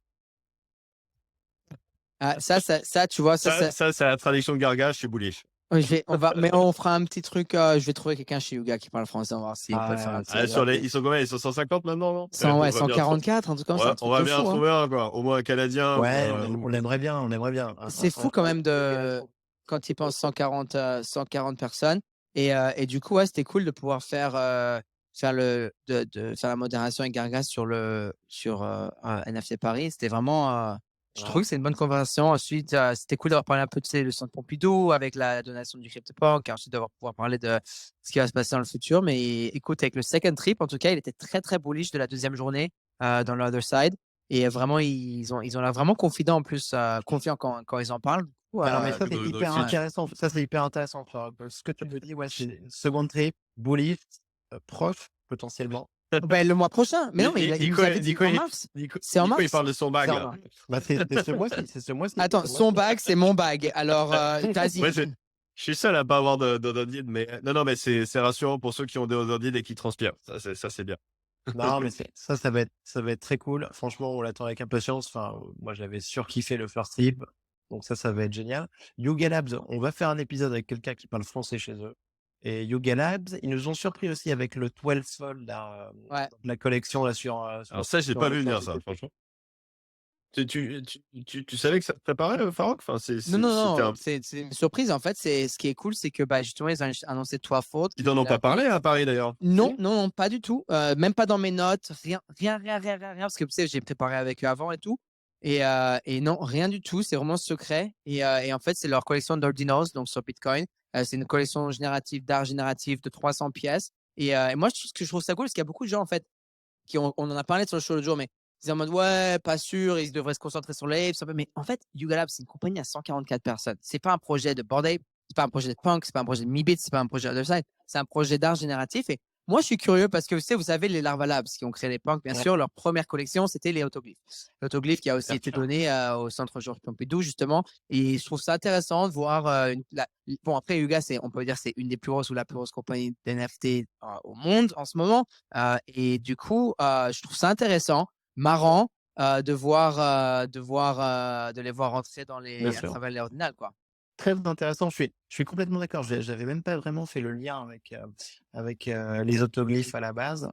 Ah, ça, tu vois, Ça, c'est la traduction de Garga, je suis bullish. mais on fera un petit truc. Je vais trouver quelqu'un chez Yuga qui parle français, on va voir si on peut le faire. Un petit- Ils sont combien? Ils sont 150 maintenant, non? 100, ouais, On va bien 144, un truc comme ça. Un truc on va de bien fou, hein. trouver un, quoi. Au moins un Canadien. Ouais, on aimerait bien, on aimerait bien. C'est fou quand même quand ils pensent 140 personnes. Et du coup, ouais, c'était cool de pouvoir faire faire la modération avec Gargas sur NFT Paris. C'était vraiment, je trouve que c'est une bonne conversation. Ensuite, c'était cool d'avoir parlé un peu de le centre Pompidou avec la donation du CryptoPunk, et ensuite d'avoir pouvoir parler de ce qui va se passer dans le futur. Mais écoute, avec le second trip, en tout cas, il était très très bullish de la deuxième journée dans l'Other Side. Et vraiment, ils ont l'air vraiment confiants en plus, confiants quand ils en parlent. Alors, mais ça, c'est donc, hyper si tu- intéressant. Ça, c'est hyper intéressant. Ce que tu me dis, ouais, c'est second trip, bullish, prof, potentiellement. Ben, le mois prochain. Mais non, mais il nous avait dit en mars. C'est en Nico, il mars. parle de son bag, là. Bah, c'est ce mois-ci. C'est ce mois-ci. Attends, son bag, c'est mon bag. Alors, vas-y. Ouais, je suis seul à pas avoir d'Ododid, mais non, mais c'est rassurant pour ceux qui ont des Ododid et qui transpirent. Ça, c'est bien. Non, mais ça va être très cool. Franchement, on l'attend avec impatience. Enfin, moi, j'avais surkiffé le first trip. Donc ça va être génial. Yuga Labs, on va faire un épisode avec quelqu'un qui parle français chez eux. Et Yuga Labs, ils nous ont surpris aussi avec le 12 Fold, Ouais. la collection là sur. Alors ça, j'ai pas vu venir, ça, franchement. Tu savais que ça te préparait, Farok? Enfin, Non. C'est une surprise. En fait, ce qui est cool, c'est que justement, ils ont annoncé 12 Fold. Ils n'en ont pas parlé à Paris, d'ailleurs. Non, pas du tout. Même pas dans mes notes. Rien. Parce que tu sais, j'ai préparé avec eux avant et tout. Et non, rien du tout. C'est vraiment secret. Et en fait, c'est leur collection d'Ordinals, donc sur Bitcoin. C'est une collection d'art génératif de 300 pièces. Et moi, ce que je trouve ça cool, c'est qu'il y a beaucoup de gens, en fait, on en a parlé sur le show l'autre jour, mais ils sont en mode, ouais, pas sûr, ils devraient se concentrer sur l'Ape. Mais en fait, Yuga Labs, c'est une compagnie à 144 personnes. C'est pas un projet de Bored Ape, c'est pas un projet de Punk, c'est pas un projet de Meebit, c'est pas un projet d'Otherside. C'est un projet d'art génératif. Et moi, je suis curieux parce que vous savez, les Larva Labs qui ont créé les Punk, bien sûr, leur première collection, c'était les autoglyphes. L'autoglyphe qui a aussi été donné au centre Georges Pompidou, justement. Et je trouve ça intéressant de voir. Bon, après, Yuga, on peut dire, c'est une des plus grosses ou la plus grosse compagnie d'NFT au monde en ce moment. Et du coup, je trouve ça intéressant, marrant de les voir rentrer à travers les ordinales, quoi. Très intéressant. Je suis complètement d'accord. J'avais même pas vraiment fait le lien avec les autoglyphes à la base,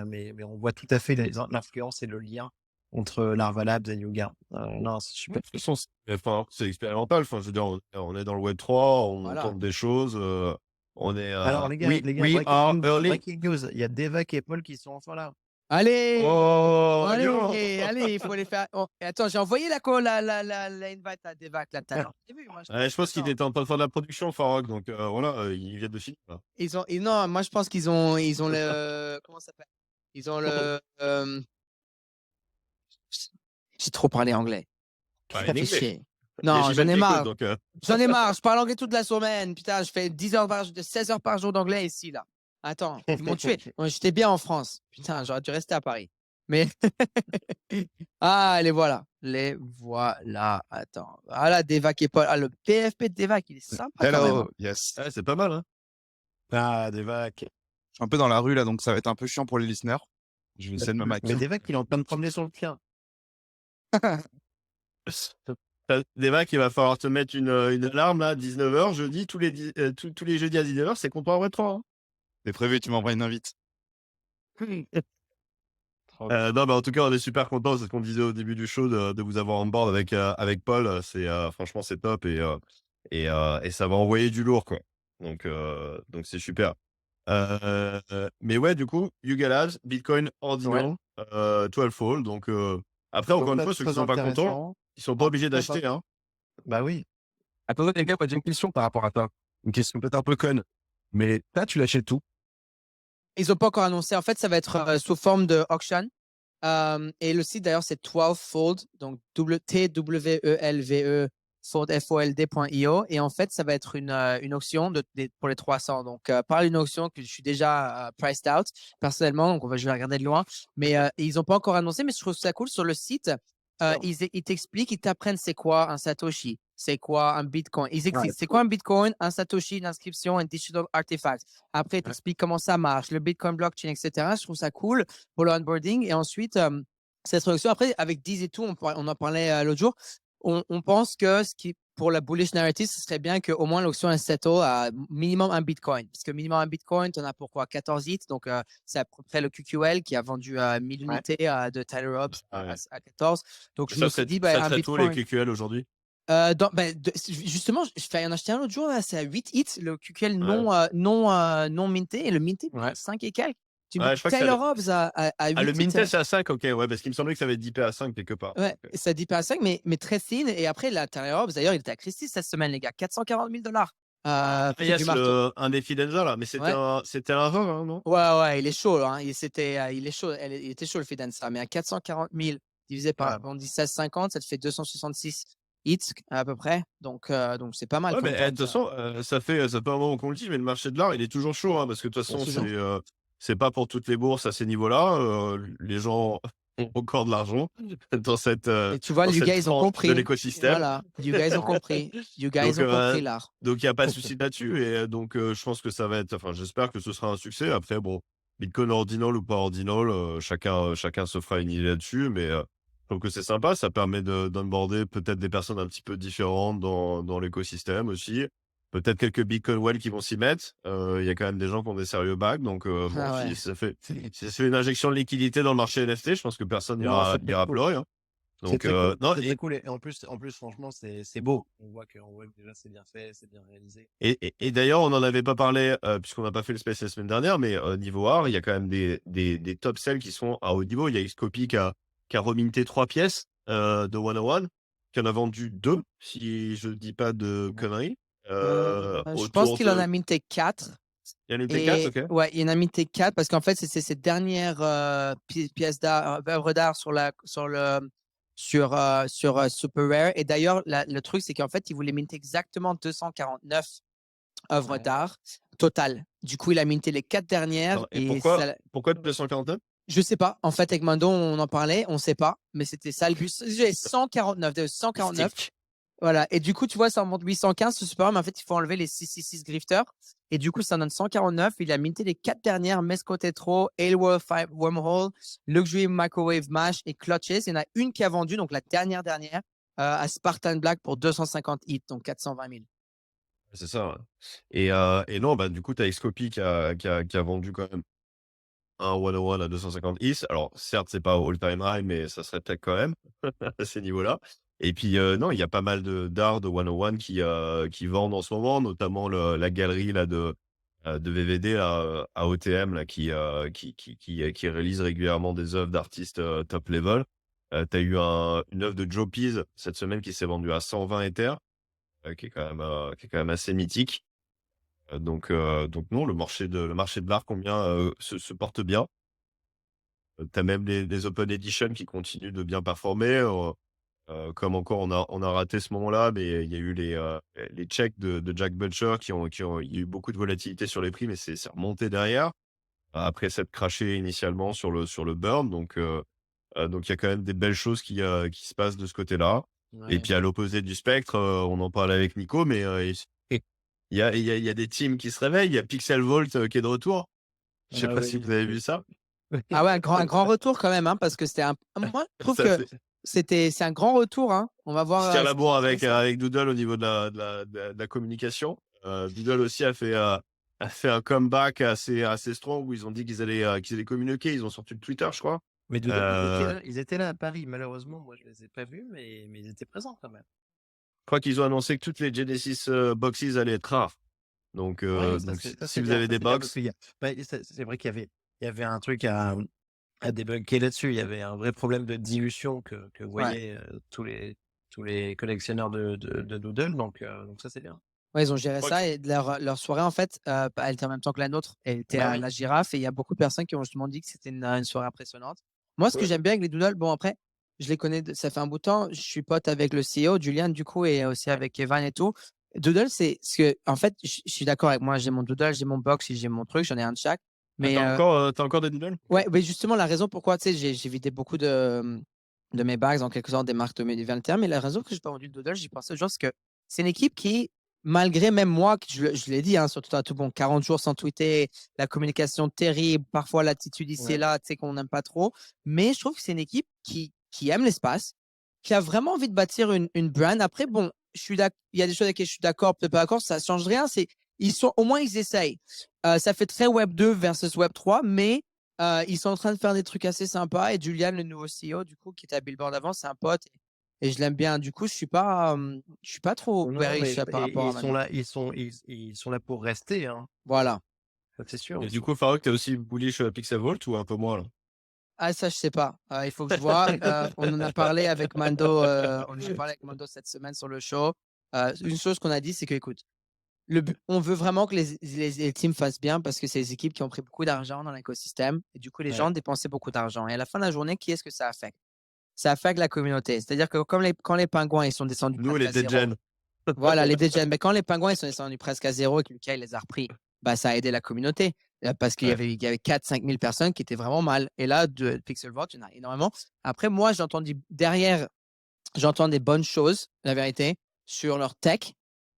mais on voit tout à fait l'influence et le lien entre Larva Labs et Yuga. Non, c'est super. De toute façon, c'est expérimental. Enfin, je veux dire, on est dans le Web3, on tente des choses. On est. Alors, les gars, breaking news. Il y a Devak et Paul qui sont enfin là. Allez, Oh, allez, il faut les faire. Oh, attends, j'ai envoyé la invite à Devac là tout à l'heure. Je pense qu'il était en train de faire de la production, Farok, donc voilà, il vient de finir. Là. Non, moi je pense qu'ils ont le comment ça s'appelle? Ils ont le j'ai trop parlé anglais. Ça fait chier. Non, j'en ai marre. J'en ai marre, je parle anglais toute la semaine. Putain, je fais 16 heures par jour d'anglais ici là. Attends, ils m'ont tué. J'étais bien en France. Putain, j'aurais dû rester à Paris. Mais les voilà. Attends. Là, Devac et Paul. Le PFP de Devac, il est sympa quand même. Yes. Ouais, c'est pas mal, hein. Devac. Je suis un peu dans la rue là, donc ça va être un peu chiant pour les listeners. Je vais essayer de me Mais maquiller. Devac, il est en train de promener sur le tien. Devac, il va falloir te mettre une alarme là, 19h, jeudi, tous les jeudis à 19h, c'est Comptoir Web3. Hein. C'est prévu, tu m'envoies une invite. Non, mais en tout cas, on est super contents. C'est ce qu'on disait au début du show de vous avoir en board avec Paul. Franchement, c'est top et ça va envoyer du lourd, quoi. Donc c'est super. Mais ouais, du coup, Yuga Labs, Bitcoin Ordinal, 12 Fold. Donc après, encore une fois, ceux qui sont pas contents, ils sont pas obligés d'acheter, hein. Bah oui. Attendez, les gars, j'ai une question par rapport à ça. une question peut-être un peu conne, mais là, tu l'achètes tout. Ils ont pas encore annoncé. En fait, ça va être sous forme de auction. Et le site d'ailleurs, c'est 12fold, donc TWELVE fold fold.io. Et en fait, ça va être une auction pour les 300. Donc, par une auction que je suis déjà priced out personnellement, donc je vais regarder de loin. Mais ils n'ont pas encore annoncé, mais je trouve ça cool sur le site. Ils t'expliquent, ils t'apprennent c'est quoi un Satoshi, c'est quoi un Bitcoin. Ils expliquent c'est quoi un Bitcoin, un Satoshi, une inscription, un digital artifact. Après, ils t'expliquent comment ça marche, le Bitcoin blockchain, etc. Je trouve ça cool pour le onboarding. Et ensuite, cette introduction, après, avec Diz et tout, on en parlait l'autre jour. On pense que pour la bullish narrative, ce serait bien qu'au moins l'auction settle à minimum un Bitcoin. Parce que minimum un Bitcoin, tu en as pourquoi 14 hits. Donc, c'est à peu près le QQL qui a vendu 1000 unités de Tyler Hobbs à 14. Donc, je me suis dit, ça un serait tout les Bitcoin. QQL aujourd'hui. Justement, j'ai en acheté un l'autre jour, là, c'est à 8 hits, le QQL non minté, et le minté, 5 et quelques. Tu Ouais, je crois que Tyler Hobbs à 8 le hits. minté, c'est à 5, ok, ouais, parce qu'il me semblait que ça avait dippé à 5 quelque part. Ouais, ça dit pas à 5, mais très thin. Et après, la Tyler Hobbs, d'ailleurs, il était à Christie cette semaine, les gars. $440 000. Yes, un défi d'Enza, là, mais c'était un rare, hein, non? Ouais, il est chaud, hein. Il est chaud. Il était chaud, le Fidenza. Mais à 440 000 divisé par, on dit 16,50, ça te fait 266 hits à peu près. Donc c'est pas mal. Ouais, mais de une toute façon, ça fait un moment qu'on le dit, mais le marché de l'art, il est toujours chaud, hein, parce que de toute façon, c'est pas pour toutes les bourses à ces niveaux-là. Les gens ont encore de l'argent dans cette Et tu vois, you guys ont tranche compris. de l'écosystème. Voilà, you guys ont compris. You guys ont compris l'art. Donc, il n'y a pas de souci là-dessus. Et donc, je pense que ça va être. Enfin, j'espère que ce sera un succès. Après, bon, Bitcoin ordinal ou pas ordinal, chacun se fera une idée là-dessus. Mais je trouve que c'est sympa. Ça permet d'onboarder peut-être des personnes un petit peu différentes dans l'écosystème aussi. Peut-être quelques Bitcoin Well qui vont s'y mettre. Il y a quand même des gens qui ont des sérieux bags. Donc, si ça fait une injection de liquidité dans le marché NFT, je pense que personne n'ira pleurer. Hein. Donc, c'est très cool. Et en plus, franchement, c'est beau. On voit que déjà c'est bien fait, c'est bien réalisé. Et d'ailleurs, on n'en avait pas parlé, puisqu'on n'a pas fait le space la semaine dernière, mais niveau art, il y a quand même des top sell qui sont à haut niveau. Il y a Xcopy qui a reminté 3 pièces de 101, qui en a vendu 2, si je ne dis pas de conneries. Je pense qu'il en a minté 4. Il y en a minté 4, ok. Ouais, il en a minté 4 parce qu'en fait, c'est ses dernières pièces œuvres d'art sur Super Rare. Et d'ailleurs, le truc, c'est qu'en fait, il voulait minter exactement 249 œuvres d'art total. Du coup, il a minté les 4 dernières. Et pourquoi 249? Je sais pas. En fait, avec Mandon, on en parlait, on sait pas, mais c'était ça le but. J'ai 149. Voilà. Et du coup, tu vois, ça en monte 815, c'est super, mais en fait, il faut enlever les 666 grifters. Et du coup, ça donne 149. Il a minté les 4 dernières, Mesco Tetro, Ailworld 5 Wormhole, Luxury Microwave Mash et Clutches. Il y en a une qui a vendu, donc la dernière, à Spartan Black pour 250 hits, donc 420 000. C'est ça. Et non, bah, du coup, tu as Xcopy qui a vendu quand même un 101 à 250 hits. Alors, certes, c'est pas all-time high, mais ça serait peut-être quand même à ces niveaux-là. Et puis, non, il y a pas mal d'art de 101 qui vendent en ce moment, notamment la galerie là, de VVD là, à OTM là, qui réalise régulièrement des œuvres d'artistes top level. Tu as eu une œuvre de Joe Pease cette semaine qui s'est vendue à 120 Ethers, qui est quand même assez mythique. Donc non, le marché de l'art se porte bien. Tu as même les Open Edition qui continuent de bien performer. Comme encore, on a raté ce moment-là, mais il y a eu les checks de Jack Butcher il y a eu beaucoup de volatilité sur les prix, mais c'est remonté derrière, après s'être crashé initialement sur le burn. Donc il y a quand même des belles choses qui se passent de ce côté-là. Ouais. Et puis à l'opposé du spectre, on en parlait avec Nico, mais il y a des teams qui se réveillent. Il y a Pixel Vault qui est de retour. Je sais pas si vous avez vu ça. Ah ouais, un grand retour quand même, hein, parce que c'était moi, je trouve que c'est un grand retour, hein. On va voir. Je tire la bourre avec Doodle au niveau de la communication. Doodle aussi a fait un comeback assez strong où ils ont dit qu'ils allaient communiquer. Ils ont sorti le Twitter, je crois. Mais ils étaient là à Paris. Malheureusement, moi, je les ai pas vus, mais ils étaient présents quand même. Je crois qu'ils ont annoncé que toutes les Genesis boxes allaient être rares. Donc, si vous avez des box. C'est vrai qu'il y avait un truc à débunker là-dessus. Il y avait un vrai problème de dilution que voyaient tous les collectionneurs de Doodle. Donc ça, c'est bien. Ouais, ils ont géré Ok. ça et leur soirée, en fait, elle était en même temps que la nôtre. Elle était Bah à oui. la Girafe et il y a beaucoup de personnes qui ont justement dit que c'était une soirée impressionnante. Moi, ce que Ouais. j'aime bien avec les Doodles, bon, après, je les connais, ça fait un bout de temps. Je suis pote avec le CEO, Julian, du coup, et aussi avec Evan et tout. Doodle, c'est ce que, en fait, je suis d'accord avec moi. J'ai mon Doodle, j'ai mon box, j'ai mon truc, j'en ai un de chaque. Ah, Mais t'as encore des noodles? ouais, mais justement, la raison pourquoi, tu sais, j'ai vidé beaucoup de mes bags, en quelque sorte, des marques de mes divers, mais la raison que j'ai pas vendu de Doodle, j'y pensais toujours, c'est que c'est une équipe qui, malgré même moi, je l'ai dit, hein, surtout à tout bon, 40 jours sans tweeter, la communication terrible, parfois l'attitude ici et Ouais. là, tu sais, qu'on n'aime pas trop, mais je trouve que c'est une équipe qui aime l'espace, qui a vraiment envie de bâtir une brand. Après, bon, il y a des choses avec lesquelles je suis d'accord, peut-être pas d'accord, ça change rien, au moins, ils essayent. Ça fait très Web 2 versus Web 3, mais ils sont en train de faire des trucs assez sympas. Et Julian, le nouveau CEO, du coup, qui était à Billboard avant, c'est un pote. Et je l'aime bien. Du coup, je suis pas trop Non, bearish mais par rapport à ils sont maintenant. là, ils sont là pour rester, hein. Voilà. Ça, c'est sûr. Et du coup, Farouk, t'es aussi bullish Pixel Vault ou un peu moins là? Ah, ça, je sais pas. Il faut que je vois. On en a parlé avec Mando. On en a parlé avec Mando cette semaine sur le show. Une chose qu'on a dit, c'est que, écoute, on veut vraiment que les teams fassent bien parce que c'est les équipes qui ont pris beaucoup d'argent dans l'écosystème. Et du coup, les Ouais. gens dépensaient beaucoup d'argent. Et à la fin de la journée, qui est-ce que ça affecte? Ça affecte la communauté. C'est-à-dire que quand les Pingouins ils sont descendus Nous, presque les à zéro, Dejen. voilà, les DJs, mais quand les Pingouins ils sont descendus presque à zéro et que Lucas il les a repris, bah, ça a aidé la communauté. Parce qu'il Ouais. y avait 4-5 000 personnes qui étaient vraiment mal. Et là, de Pixel Vault, il y en a énormément. Après, moi, j'entends des bonnes choses, la vérité, sur leur tech.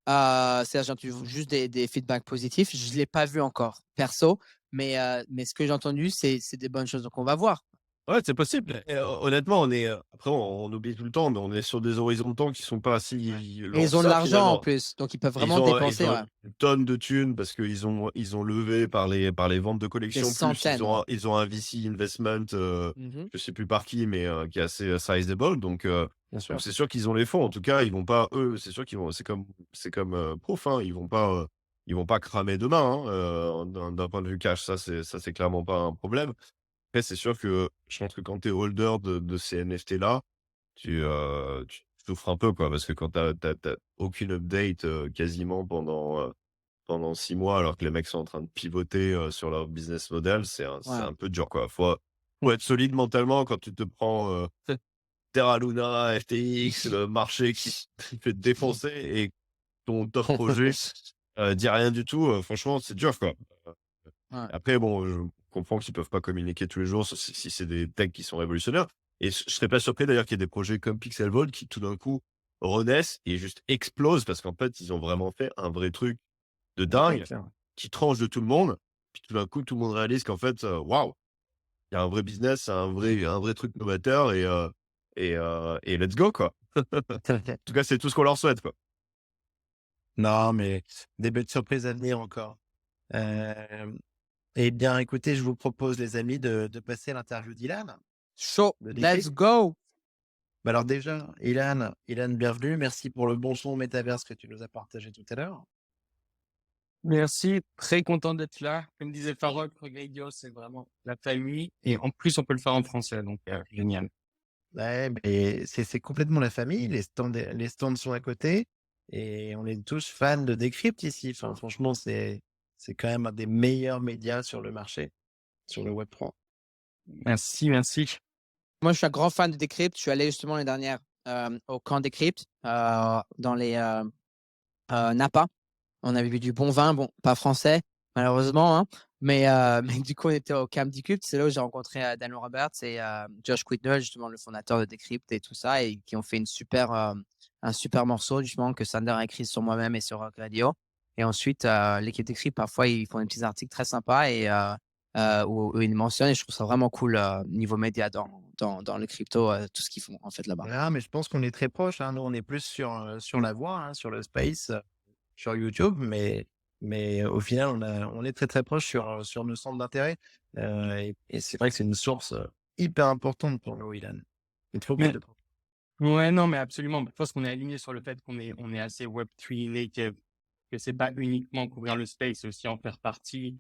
C'est-à-dire, j'ai entendu juste des feedbacks positifs. Je ne l'ai pas vu encore, perso, mais ce que j'ai entendu, c'est des bonnes choses. Donc, on va voir. Ouais, c'est possible. Et, honnêtement, on est, après, on oublie tout le temps, mais on est sur des horizons de temps qui sont pas si Et longs ils que ont de ça, l'argent en finalement. plus, donc ils peuvent Et vraiment ils dépenser, ont ouais, une tonne de thunes parce ils ont levé par les ventes de des collections. Plus, centaines. Ouais. ils ont un VC investment, Mhm. je sais plus par qui, mais qui est assez sizable. Bien sûr. Donc c'est sûr qu'ils ont les fonds. En tout cas, ils vont pas, eux, c'est sûr qu'ils vont, c'est comme Proof, hein, ils vont pas cramer demain, hein, d'un point de vue cash. Ça, c'est clairement pas un problème. Après, c'est sûr que je pense que quand tu es holder de ces NFT-là, tu souffres un peu, quoi, parce que quand t'as aucune update quasiment pendant 6 mois, alors que les mecs sont en train de pivoter sur leur business model, c'est Ouais. un peu dur, quoi. Faut être solide mentalement quand tu te prends Terra Luna, FTX, le marché qui fait te défoncer et ton top projet dit rien du tout. Franchement, c'est dur, quoi. Ouais. Après, bon, je comprends qu'ils peuvent pas communiquer tous les jours si c'est des techs qui sont révolutionnaires. Et je serais pas surpris d'ailleurs qu'il y ait des projets comme Pixel Vault qui tout d'un coup renaissent et juste explosent parce qu'en fait, ils ont vraiment fait un vrai truc de Ouais, dingue clair. qui tranche de tout le monde. Puis tout d'un coup, tout le monde réalise qu'en fait, waouh, il y a un vrai business, un vrai truc novateur et let's go, quoi. En tout cas, c'est tout ce qu'on leur souhaite, quoi. Non, mais des belles surprises à venir encore. Euh, Eh bien, écoutez, je vous propose, les amis, de passer à l'interview d'Ilan, Chaud. de Let's Decrypt. go. Bah alors déjà, Ilan, bienvenue. Merci pour le bon son métaverse que tu nous as partagé tout à l'heure. Merci, très content d'être là. Comme disait Farok, Radio, c'est vraiment la famille. Et en plus, on peut le faire en français, donc génial. Ouais, mais c'est complètement la famille. Les stands sont à côté et on est tous fans de Decrypt ici. Enfin, franchement, c'est quand même un des meilleurs médias sur le marché, sur le Web3. Merci, merci. Moi, je suis un grand fan de Decrypt. Je suis allé justement l'année dernière au camp Decrypt dans les Napa. On avait bu du bon vin, bon, pas français, malheureusement, hein, mais du coup, on était au camp Decrypt. C'est là où j'ai rencontré Daniel Roberts et Josh Quidnell, justement, le fondateur de Decrypt et tout ça, et qui ont fait un super morceau, justement, que Sander a écrit sur moi-même et sur Rock Radio. Et ensuite, l'équipe Decrypt, parfois, ils font des petits articles très sympas et où ils mentionnent, et je trouve ça vraiment cool niveau média dans le crypto, tout ce qu'ils font, en fait, là-bas. Ah, mais je pense qu'on est très proches, hein. Nous, on est plus sur la voie, hein, sur le space, sur YouTube, mais au final, on est très très proche sur nos centres d'intérêt. Et c'est vrai que c'est une source hyper importante pour nous, Ilan. Il faut Mais- plus de Ouais, non, mais absolument. Je pense qu'on est aligné sur le fait on est assez Web3 native, que c'est pas uniquement couvrir le space, c'est aussi en faire partie.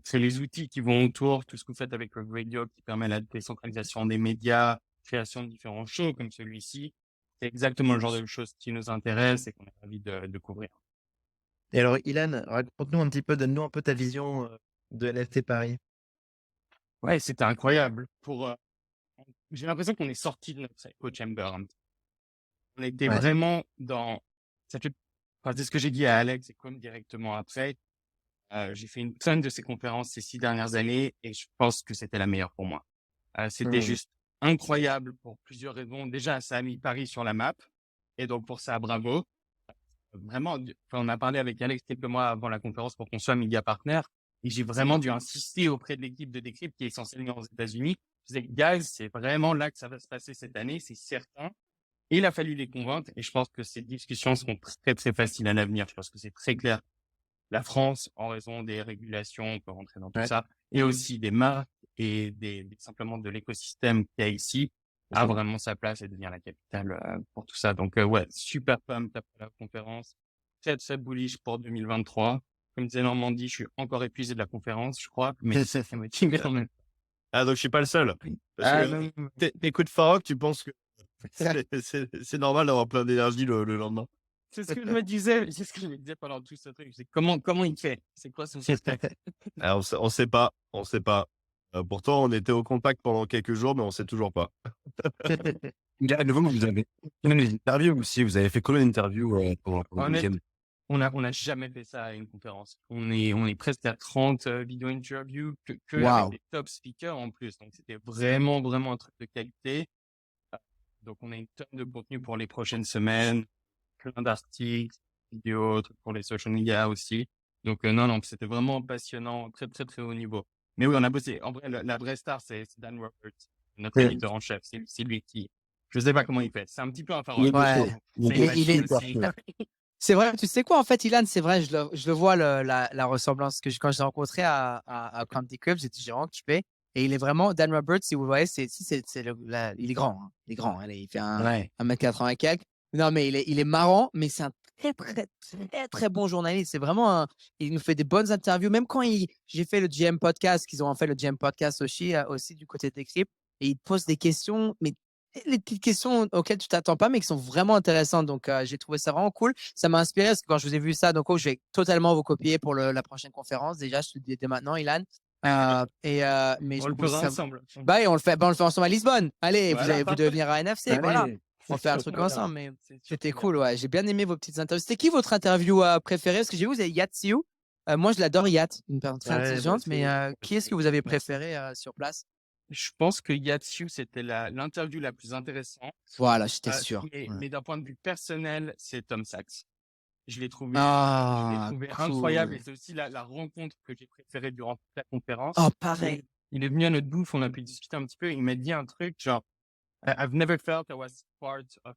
C'est les outils qui vont autour, tout ce que vous faites avec Web Radio qui permet la décentralisation des médias, création de différents shows comme celui-ci. C'est exactement le genre de choses qui nous intéresse et qu'on a envie de couvrir. Et alors, Ilan, raconte-nous un petit peu, donne-nous un peu ta vision de NFT Paris. Ouais, c'était incroyable. J'ai l'impression qu'on est sorti de notre echo chamber. On était Ouais. vraiment dans. Ça fait. Enfin, c'est ce que j'ai dit à Alex et comme directement après. J'ai fait une tonne de ces conférences ces 6 dernières années et je pense que c'était la meilleure pour moi. C'était juste incroyable pour plusieurs raisons. Déjà, ça a mis Paris sur la map et donc pour ça, bravo. Vraiment, on a parlé avec Alex quelques mois avant la conférence pour qu'on soit média partner et j'ai vraiment dû insister auprès de l'équipe de Decrypt qui est essentiellement aux États-Unis. Je disais, guys, c'est vraiment là que ça va se passer cette année, c'est certain. Et il a fallu les convaincre et je pense que ces discussions seront très, très faciles à l'avenir. Je pense que c'est très clair. La France, en raison des régulations, on peut rentrer dans tout ça, et aussi des marques et simplement de l'écosystème qu'il y a ici, a vraiment sa place et devient la capitale pour tout ça. Donc, ouais, super pumped après la conférence. Très, très bullish pour 2023. Comme disait Normandie, je suis encore épuisé de la conférence, je crois, mais ça me motive quand même. Ah, donc je suis pas le seul. Parce Ah, que non, t'écoutes Farok, tu penses que c'est normal d'avoir plein d'énergie le lendemain. c'est ce que je me disais pendant tout ce truc. C'est comment il fait? C'est quoi son système? Alors, on sait pas. Pourtant, on était au contact pendant quelques jours, mais on sait toujours pas. À nouveau, vous avez une interview aussi. Vous avez fait combien d'interviews pour le week-end? On n'a jamais fait ça à une conférence. On est presque à 30 vidéo interviews que Wow. avec des top speakers en plus. Donc, c'était vraiment, vraiment un truc de qualité. Donc, on a une tonne de contenu pour les prochaines semaines, plein d'articles, vidéos, trucs pour les social media aussi. Donc, non, c'était vraiment passionnant, très, très, très haut niveau. Mais oui, on a bossé. En vrai, la vraie star, c'est Dan Roberts, notre éditeur en chef. C'est lui qui, je sais pas comment il fait. C'est un petit peu un pharaon. Ouais. Il est- aussi. C'est vrai, tu sais quoi, en fait, Ilan, c'est vrai, je le vois, la ressemblance que quand je l'ai rencontré à Comedy Club, j'ai vraiment kiffé. Et il est vraiment, Dan Roberts, si vous le voyez, il est grand. Hein. Il est grand. Allez, il fait Ouais. 1m80 et quelques. Non, mais il est marrant, mais c'est un très, très, très, très bon journaliste. C'est vraiment il nous fait des bonnes interviews. Même quand j'ai fait le GM Podcast, qu'ils ont fait le GM Podcast aussi du côté des clips, et il pose des questions, mais les petites questions auxquelles tu t'attends pas, mais qui sont vraiment intéressantes. Donc, j'ai trouvé ça vraiment cool. Ça m'a inspiré parce que quand je vous ai vu ça, donc, je vais totalement vous copier pour la prochaine conférence. Déjà, je te le dis dès maintenant, Ilan. Mais On le fera ensemble. Bah, et on le fait ensemble à Lisbonne. Allez, Voilà, vous devez venir à NFC. Allez. Voilà. On fait un truc ensemble. Mais c'était cool. Ouais. J'ai bien aimé vos petites interviews. C'était qui votre interview préférée? Parce que j'ai vu, vous avez Yatsiu. Moi, je l'adore, Yat, une personne très intelligente. Mais qui est-ce que vous avez préféré sur place? Je pense que Yatsiu, c'était l'interview la plus intéressante. Voilà, j'étais sûr. Mais d'un point de vue personnel, c'est Tom Sachs. Je l'ai trouvé, Cool. incroyable et c'est aussi la rencontre que j'ai préférée durant toute la conférence. Oh, pareil. Il est venu à notre bouffe, on a pu discuter un petit peu. Il m'a dit un truc genre, I've never felt I was part of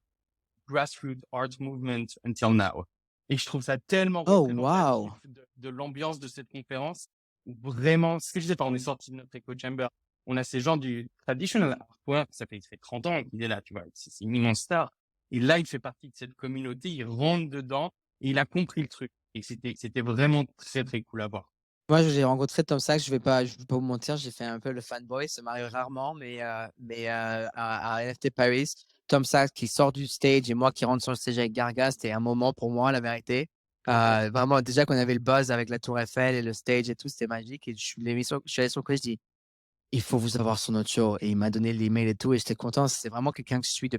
grassroots art movement until now. Et je trouve ça tellement Oh, représentatif de l'ambiance de cette conférence. Vraiment, ce que je disais, on est sorti de notre echo chamber. On a ces gens du traditional artwork, ça fait 30 ans qu'il est là, tu vois, c'est une immense star. Et là, il fait partie de cette communauté, il rentre dedans et il a compris le truc. Et c'était vraiment très, très cool à voir. Moi, j'ai rencontré Tom Sachs, je vais pas vous mentir, j'ai fait un peu le fanboy, ça m'arrive rarement, mais à NFT Paris, Tom Sachs qui sort du stage et moi qui rentre sur le stage avec Garga, c'était un moment pour moi, la vérité. Vraiment, déjà qu'on avait le buzz avec la Tour Eiffel et le stage et tout, c'était magique. Et je suis allé sur le côté, je dis, il faut vous avoir sur notre show. Et il m'a donné l'email et tout, et j'étais content. C'est vraiment quelqu'un que je suis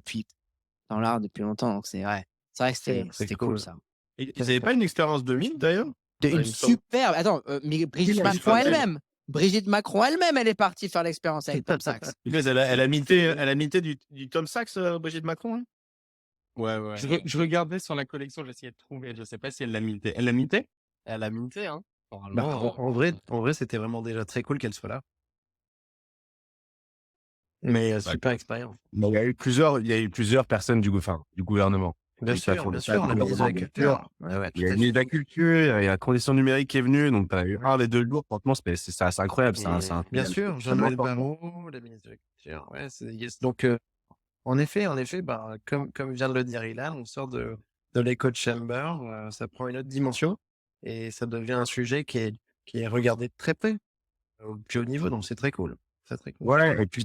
dans l'art depuis longtemps. Donc c'est vrai que c'était cool ça. Et ils n'avaient pas une expérience de mine d'ailleurs? Une super. Attends, mais Brigitte Macron elle-même. Brigitte Macron elle-même, elle est partie faire l'expérience avec Tom Sachs. Elle a minté du Tom Sachs, Brigitte Macron. Hein. Ouais. Je regardais sur la collection, j'essayais de trouver, je sais pas si elle l'a minté. Elle l'a minté? Elle a minté, hein. Normalement, en vrai, c'était vraiment déjà très cool qu'elle soit là. Mais super expérience. Il y a eu plusieurs personnes du gouvernement. Bien sûr, la ministre de la Culture. Il y a une ministre de la Culture, il y a la condition numérique qui est venue, donc t'as eu les 2 jours. Franchement, c'est incroyable. Bien sûr, Jean-Noël Barrot, la ministre de la Culture. Ouais, donc, en effet, comme vient de le dire Ilan, on sort de l'echo chamber, ça prend une autre dimension et ça devient un sujet qui est regardé de très près, au plus haut niveau, donc c'est très cool. très, très cool. Ouais, et puis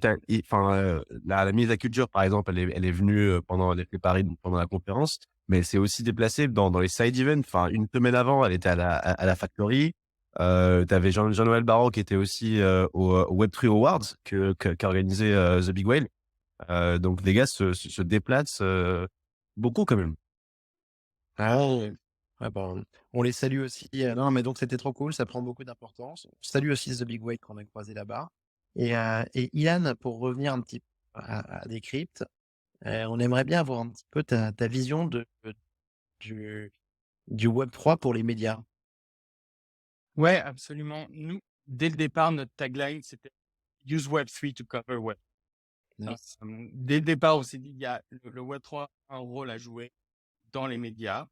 la mise à culture, par exemple, elle est venue pendant les Paris, donc pendant la conférence, mais elle s'est aussi déplacée dans les side events. Enfin, une semaine avant, elle était à la Factory. T'avais Jean-Noël Barrot qui était aussi au Web3 Awards qu'a organisé The Big Whale. Donc les gars se déplacent beaucoup quand même. Ah ouais. Ouais, bah, on les salue aussi. Non, mais donc c'était trop cool, ça prend beaucoup d'importance. On salue aussi The Big Wake qu'on a croisé là-bas. Et Ilan, pour revenir un petit peu à Decrypt, on aimerait bien avoir un petit peu ta vision du, du Web3 pour les médias. Ouais, absolument. Nous, dès le départ, notre tagline, c'était Use Web3 to cover Web. Nice. Dès le départ, on s'est dit, il y a le Web3 a un rôle à jouer dans les médias.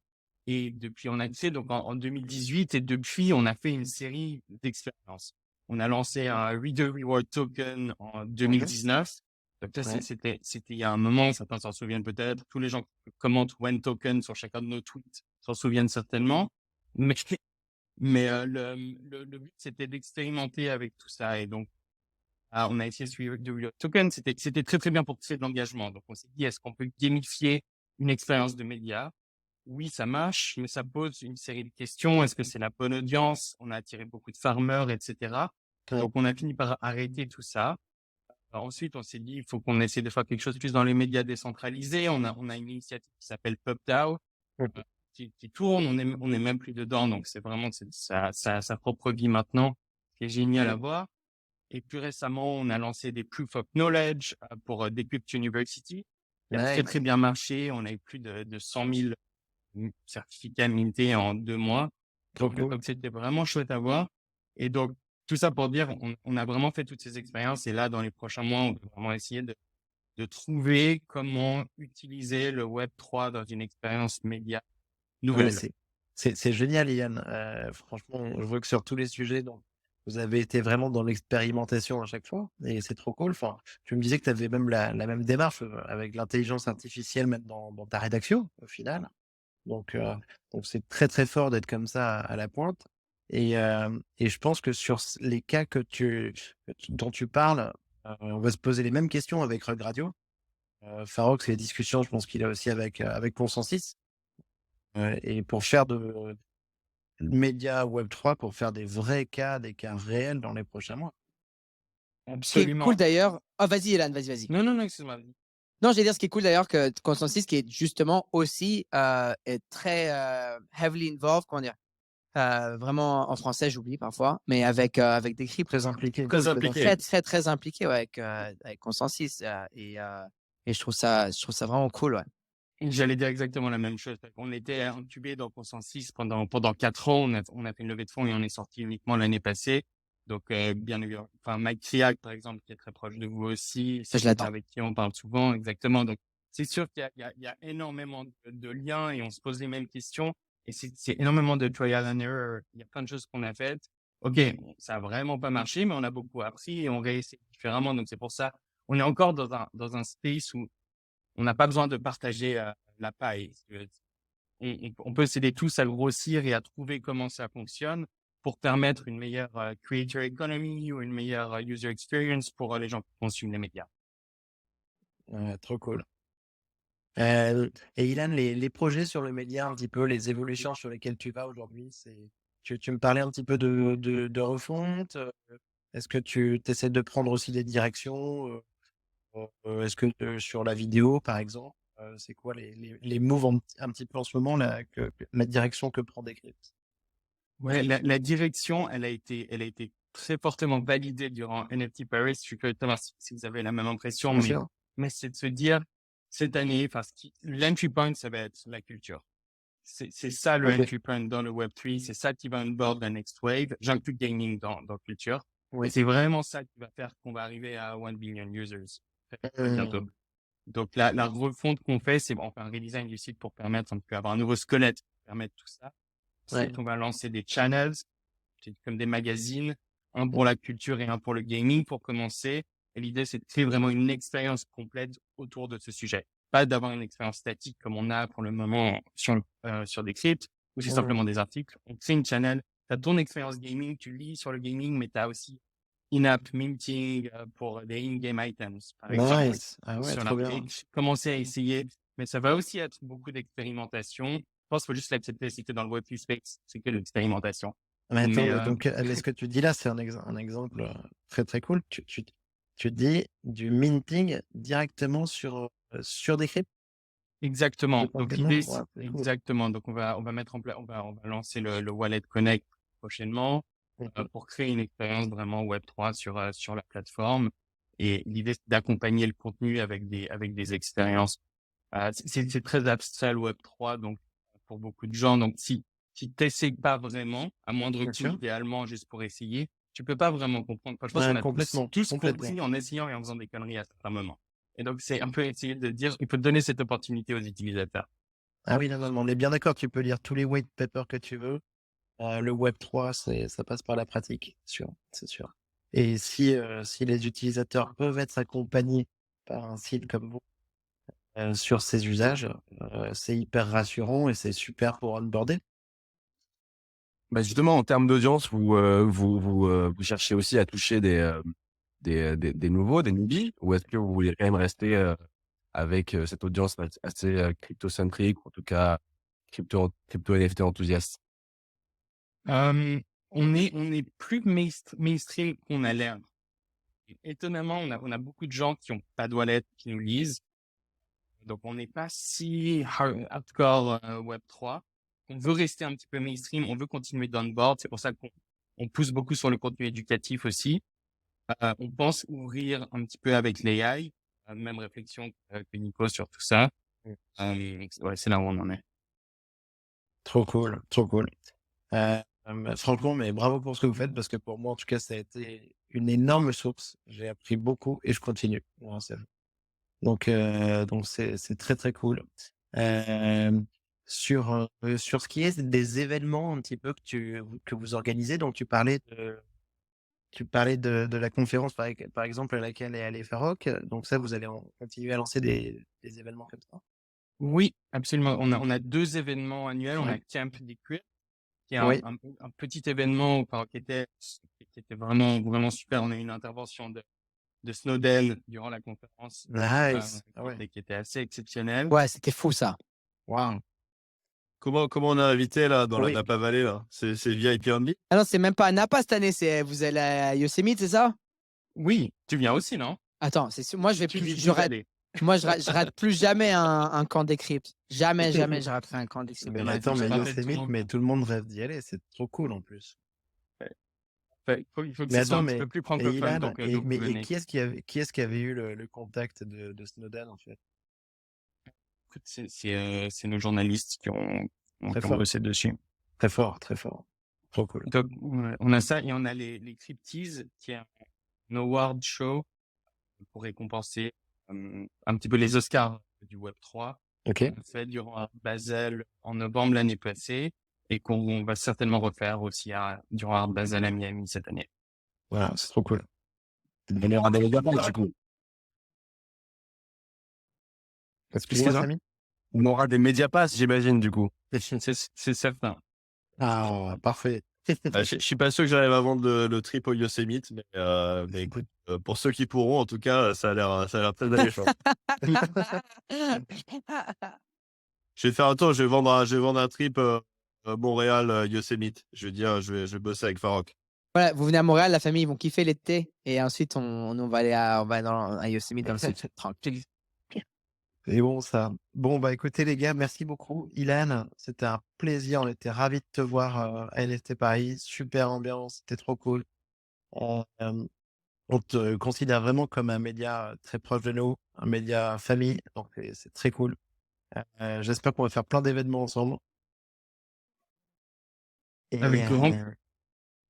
Et depuis, on a fait donc en 2018 et depuis, on a fait une série d'expériences. On a lancé un Reader Reward Token en 2019. Donc ça, Ouais. c'était il y a un moment, certains s'en souviennent peut-être. Tous les gens qui commentent One Token sur chacun de nos tweets s'en souviennent certainement. Mais le but, c'était d'expérimenter avec tout ça. Et donc, on a essayé ce Reader Reward Token. C'était très, très bien pour créer de l'engagement. Donc, on s'est dit, est-ce qu'on peut gamifier une expérience de médias? Oui, ça marche, mais ça pose une série de questions. Est-ce que c'est la bonne audience? On a attiré beaucoup de farmers, etc. Ouais. Donc, on a fini par arrêter tout ça. Alors, ensuite, on s'est dit, il faut qu'on essaie de faire quelque chose de plus dans les médias décentralisés. On a une initiative qui s'appelle PubDAO, qui tourne. On est même plus dedans. Donc, c'est vraiment sa propre vie maintenant, qui est génial à voir. Et plus récemment, on a lancé des Proof of Knowledge pour Decrypt University, qui a très, très bien marché. On a eu plus de 100 000 certificat minté en 2 mois. Donc c'était vraiment chouette à voir. Et donc, tout ça pour dire, on a vraiment fait toutes ces expériences. Et là, dans les prochains mois, on va vraiment essayer de trouver comment utiliser le Web3 dans une expérience média nouvelle. C'est génial, Ian. Franchement, je vois que sur tous les sujets, donc, vous avez été vraiment dans l'expérimentation à chaque fois. Et c'est trop cool. Enfin, tu me disais que tu avais même la même démarche avec l'intelligence artificielle même dans ta rédaction, au final. Donc c'est très, très fort d'être comme ça à la pointe. Et je pense que sur les cas dont tu parles, on va se poser les mêmes questions avec Rug Radio. Farok, c'est les discussions, je pense qu'il a aussi avec Consensus. Et pour faire de médias Web3, pour faire des vrais cas, des cas réels dans les prochains mois. Ce qui est Absolument. cool d'ailleurs. Oh, vas-y, Elan, vas-y. Non, excuse-moi. Non, j'allais dire ce qui est cool d'ailleurs que Consensus, qui est justement aussi est très heavily involved, comment dire, vraiment en français, j'oublie parfois, mais avec Decrypt. Très impliqué. Très impliqué. Très, très, très impliqué ouais, avec Consensus. Et je trouve ça vraiment cool, ouais. J'allais dire exactement la même chose. On était intubé dans Consensus pendant 4 ans. On a fait une levée de fonds et on est sorti uniquement l'année passée. Donc, bien évidemment, Mike Triac, par exemple, qui est très proche de vous aussi. Ça, je l'attends. Avec qui on parle souvent, exactement. Donc, c'est sûr qu'il y a énormément de liens et on se pose les mêmes questions. Et c'est énormément de trial and error. Il y a plein de choses qu'on a faites. OK, ça a vraiment pas marché, mais on a beaucoup appris et on réessaye différemment. Donc, c'est pour ça, on est encore dans un space où on n'a pas besoin de partager la paille. On peut s'aider tous à grossir et à trouver comment ça fonctionne pour permettre une meilleure creator economy ou une meilleure user experience pour les gens qui consument les médias. Trop cool. Et Ilan, les projets sur le média, un petit peu, les évolutions sur lesquelles tu vas aujourd'hui, tu me parlais un petit peu de refonte. Est-ce que tu essaies de prendre aussi des directions? Est-ce que sur la vidéo, par exemple, c'est quoi les moves un petit peu en ce moment, là, la direction que prend Decrypt? Ouais, la direction, elle a été très fortement validée durant NFT Paris. Je suis curieux de savoir si vous avez la même impression, mais c'est de se dire, cette année, l'entry point, ça va être la culture. C'est ça le entry point dans le Web3, c'est ça qui va onboard la next wave. J'inclus gaming dans culture. Et c'est vraiment ça qui va faire qu'on va arriver à 1 billion users bientôt. Donc la refonte qu'on fait, c'est on fait un redesign du site pour permettre un peu avoir un nouveau squelette pour permettre tout ça. Ensuite, on va lancer des channels, comme des magazines, un pour la culture et un pour le gaming pour commencer. Et l'idée, c'est de créer vraiment une expérience complète autour de ce sujet. Pas d'avoir une expérience statique comme on a pour le moment sur Decrypt, où c'est simplement des articles. On crée une channel, tu as ton expérience gaming, tu lis sur le gaming, mais tu as aussi in-app minting pour des in-game items, par exemple, Nice. Ah ouais, sur trop bien. l'appli. J'ai commencé à essayer, mais ça va aussi être beaucoup d'expérimentation. Je pense qu'il faut juste l'accepter. Si tu es dans le Web3 space, c'est que de l'expérimentation. Mais attends, Mais, donc, ce que tu dis là, c'est un exemple très très cool. Tu dis du minting directement sur des cryptos Exactement. de ton Donc paiement? l'idée, Ouais, c'est cool. exactement. Donc on va mettre en place, on va lancer le Wallet Connect prochainement Mhm. pour créer une expérience vraiment Web3 sur la plateforme. Et l'idée, c'est d'accompagner le contenu avec des expériences. C'est très abstrait le Web3, donc pour beaucoup de gens. Donc si t'essayes pas vraiment, à moindre Bien coût, sûr. idéalement juste pour essayer, tu peux pas vraiment comprendre. Enfin, je pense Ouais, qu'on a complètement, tous complètement. compris en essayant et en faisant des conneries à certains moments. Et donc c'est un peu essayer de dire, il faut donner cette opportunité aux utilisateurs. Ah oui, non, non, non, on est bien d'accord. Tu peux lire tous les white papers que tu veux. Le Web3, ça passe par la pratique, c'est sûr. Et si les utilisateurs peuvent être accompagnés par un site comme vous sur ces usages, c'est hyper rassurant et c'est super pour onboarder. Bah, justement, en termes d'audience, vous cherchez aussi à toucher des nouveaux, des newbies, ou est-ce que vous voulez quand même rester avec cette audience assez crypto-centrique, ou en tout cas crypto NFT enthousiaste? On est plus mainstream qu'on a l'air. Étonnamment, on a beaucoup de gens qui ont pas de wallet, qui nous lisent. Donc, on n'est pas si hardcore Web3. On veut rester un petit peu mainstream. On veut continuer d'onboard. C'est pour ça qu'on pousse beaucoup sur le contenu éducatif aussi. On pense ouvrir un petit peu avec l'AI. Même réflexion que Nico sur tout ça. Ouais, c'est là où on en est. Trop cool, trop cool. Franchement, mais bravo pour ce que vous faites parce que pour moi, en tout cas, ça a été une énorme source. J'ai appris beaucoup et je continue. Ouais, donc c'est très très cool. Sur ce qui est des événements un petit peu que vous organisez, donc tu parlais de la conférence par exemple à laquelle est allé Farok. Donc ça, vous allez continuer à lancer des événements comme ça. Oui, absolument. On a 2 événements annuels. On a Ouais. Camp Decrypt, qui est Oui. un petit événement qui était vraiment, vraiment super. On a eu une intervention de Snowden durant la conférence, Nice. Ah ouais. qui était assez exceptionnelle. Ouais, c'était fou ça. Wow. Comment on a invité là dans la Oui. Napa Valley là? C'est VIP only? Ah non, c'est même pas à Napa cette année, vous allez à Yosemite, c'est ça? Oui, tu viens aussi, non? Attends, moi je vais Tu plus, dis je vous rate, allez. moi je rate plus jamais un camp décrypte. Jamais je raterai un camp décrypte de Mais ma attends, vie. mais je rappelle tout le Yosemite, monde. mais tout le monde rêve d'y aller. C'est trop cool en plus. Il faut que Mais ce soit attends, un petit peu plus francophone, Ilan, donc et vous venez. qui est-ce qui avait eu le contact de Snowden en fait? Écoute, c'est nos journalistes qui ont Très fort. bossé dessus. Très fort, très fort. Trop cool. Donc, on a ça et on a les Crypties, qui est un award show pour récompenser un petit peu les Oscars du Web3. Ok. On fait durant Art Basel en novembre l'année passée et qu'on va certainement refaire aussi durant Art Basel à Miami cette année. Voilà, c'est trop cool. Il y aura des médiapass, du coup. Excuse-moi, Excuse-moi? Samy? On aura des médiapass, j'imagine, du coup. C'est certain. Ah, parfait. Je suis pas sûr que j'arrive à vendre le trip au Yosemite, mais écoute, pour ceux qui pourront, en tout cas, ça a l'air très alléchant. Je vais faire un tour, je vais vendre un trip Montréal Yosemite. Je vais dire, je vais bosser avec Farok. Voilà, vous venez à Montréal, la famille, ils vont kiffer l'été. Et ensuite, on va aller à Yosemite dans le sud. Tranquille. C'est bon ça. Bon, bah écoutez les gars, merci beaucoup. Ilan, c'était un plaisir. On était ravis de te voir à NFT Paris. Super ambiance, c'était trop cool. On te considère vraiment comme un média très proche de nous, un média famille, donc c'est très cool. J'espère qu'on va faire plein d'événements ensemble. Et, Avec grand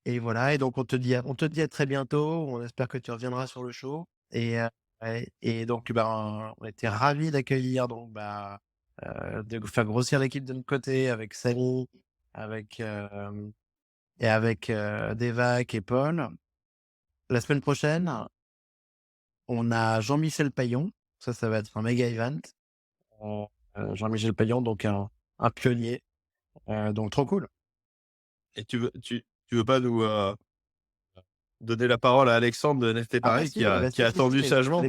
et voilà, et donc on te dit à très bientôt. On espère que tu reviendras sur le show. Et donc, on était ravis d'accueillir, donc, de faire grossir l'équipe de notre côté avec Samy, avec Devac et Paul. La semaine prochaine, on a Jean-Michel Paillon. Ça va être un méga event. Jean-Michel Paillon, donc un pionnier. Donc trop cool. Et tu veux pas donner la parole à Alexandre de NFT Paris qui a attendu sagement.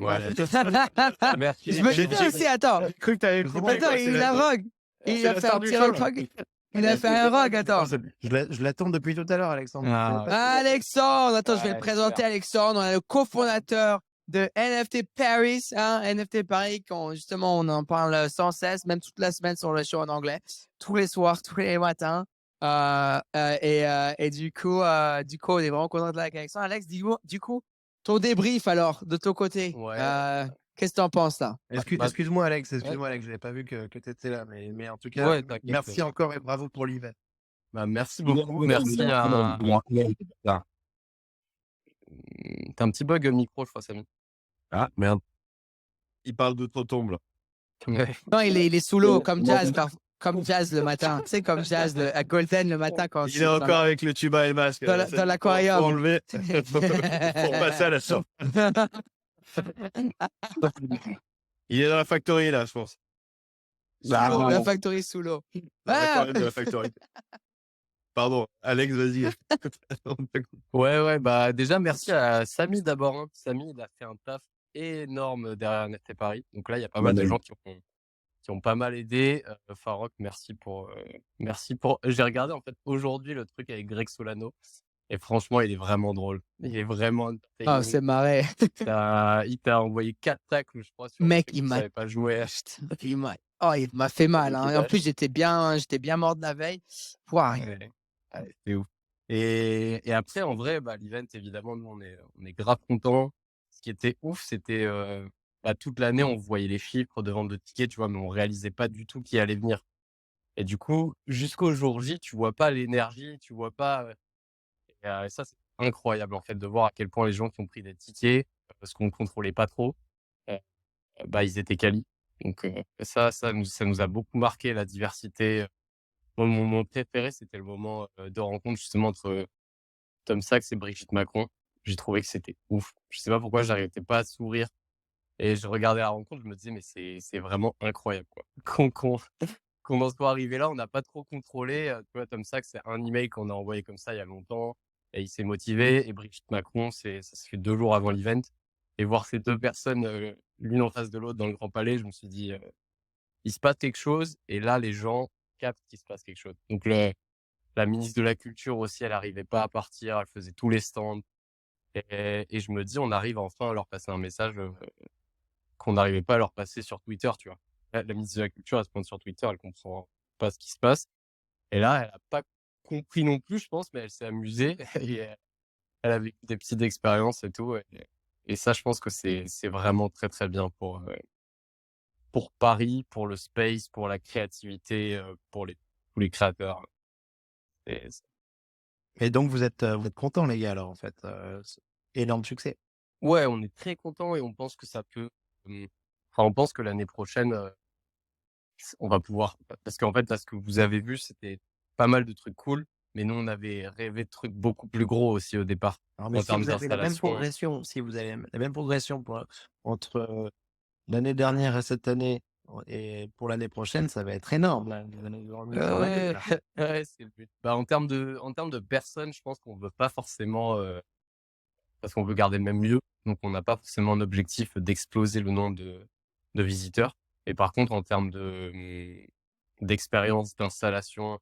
Merci. Je me disais aussi, attends. J'ai cru que t'avais compris. Attends, il a rogue. Il a fait un petit rogue. Il a fait un rogue, attends. Je l'attends depuis tout à l'heure, Alexandre. Alexandre, attends, je vais Ouais, le présenter, Alexandre. On est le cofondateur de NFT Paris, hein, NFT Paris, justement, on en parle sans cesse, même toute la semaine sur le show en anglais, tous les soirs, tous les matins. Et du coup, on est vraiment content de là avec Alexandre. Alex, dis-moi, du coup, ton débrief alors, de ton côté. Ouais. Qu'est-ce que tu en penses là? Excuse-moi, Alex, je n'avais pas vu que tu étais là. Mais en tout cas, Ouais, t'inquiète. merci encore et bravo pour l'event. Bah, merci beaucoup. Merci à... T'as un petit bug micro, je crois, Samy. Ah, merde. Il parle de tombe là. Non, il est sous l'eau, comme Jazz, comme Jazz le matin. Tu sais, comme Jazz à Golden le matin quand Il est encore avec le tuba et le masque. dans l'aquarium. Pour enlever, pour passer à la sorte. Il est dans la factory là, je pense. La factory sous l'eau. Dans l'aquarium de la factory. Pardon, Alex, vas-y. Ouais, bah déjà merci à Samy d'abord. Hein. Samy, il a fait un taf énorme derrière NFT Paris. Donc là, il y a pas mal de gens qui ont pas mal aidé. Farok, merci pour. J'ai regardé en fait aujourd'hui le truc avec Greg Solano et franchement, il est vraiment drôle. Il est vraiment. Oh, c'est marré. Il t'a envoyé 4 tacles, je crois. Sur Mec, il il m'a. savait pas jouer. Il m'a fait mal. Hein. Et en plus, j'étais bien mort de la veille. Pouah. Ouais, c'est ouf. Et après, en vrai, bah, l'event, évidemment, nous, on est grave contents. Ce qui était ouf, c'était toute l'année, on voyait les chiffres de vente de tickets, tu vois, mais on réalisait pas du tout qui allait venir. Et du coup, jusqu'au jour J, tu vois pas l'énergie, tu vois pas. Et ça, c'est incroyable, en fait, de voir à quel point les gens qui ont pris des tickets, parce qu'on contrôlait pas trop, ils étaient quali. Donc, ça nous a beaucoup marqué, la diversité. Moi, mon moment préféré, c'était le moment de rencontre justement entre Tom Sachs et Brigitte Macron. J'ai trouvé que c'était ouf. Je sais pas pourquoi j'arrêtais pas à sourire et je regardais la rencontre, je me disais mais c'est vraiment incroyable quoi. Qu'on en soit arrivé là, on n'a pas trop contrôlé. Tu vois, Tom Sachs, c'est un email qu'on a envoyé comme ça il y a longtemps et il s'est motivé. Et Brigitte Macron, ça se fait 2 jours avant l'event. Et voir ces 2 personnes, l'une en face de l'autre dans le Grand Palais, je me suis dit il se passe quelque chose et là les gens capte qu'il se passe quelque chose. Donc la ministre de la Culture aussi, elle arrivait pas à partir, elle faisait tous les stands. Et je me dis, on arrive enfin à leur passer un message qu'on n'arrivait pas à leur passer sur Twitter, tu vois. La ministre de la Culture, elle se pointe sur Twitter, elle comprend pas ce qui se passe. Et là, elle a pas compris non plus, je pense, mais elle s'est amusée et elle a vécu des petites expériences et tout. Et ça, je pense que c'est vraiment très, très bien pour Paris, pour le space, pour la créativité, pour tous les créateurs. Et donc, vous êtes contents, les gars, alors, en fait. Énorme succès. Ouais, on est très contents et on pense que ça peut. On pense que l'année prochaine, on va pouvoir. Parce qu'en fait, là, ce que vous avez vu, c'était pas mal de trucs cool, mais nous, on avait rêvé de trucs beaucoup plus gros aussi au départ. Alors, mais En si termes vous avez la même d'installation. progression, entre l'année dernière et cette année, et pour l'année prochaine, ça va être énorme. Là. Ouais, c'est le but. En termes de personnes, je pense qu'on veut pas forcément. Parce qu'on veut garder le même lieu. Donc, on n'a pas forcément un objectif d'exploser le nombre de visiteurs. Et par contre, en termes d'expérience, d'installation,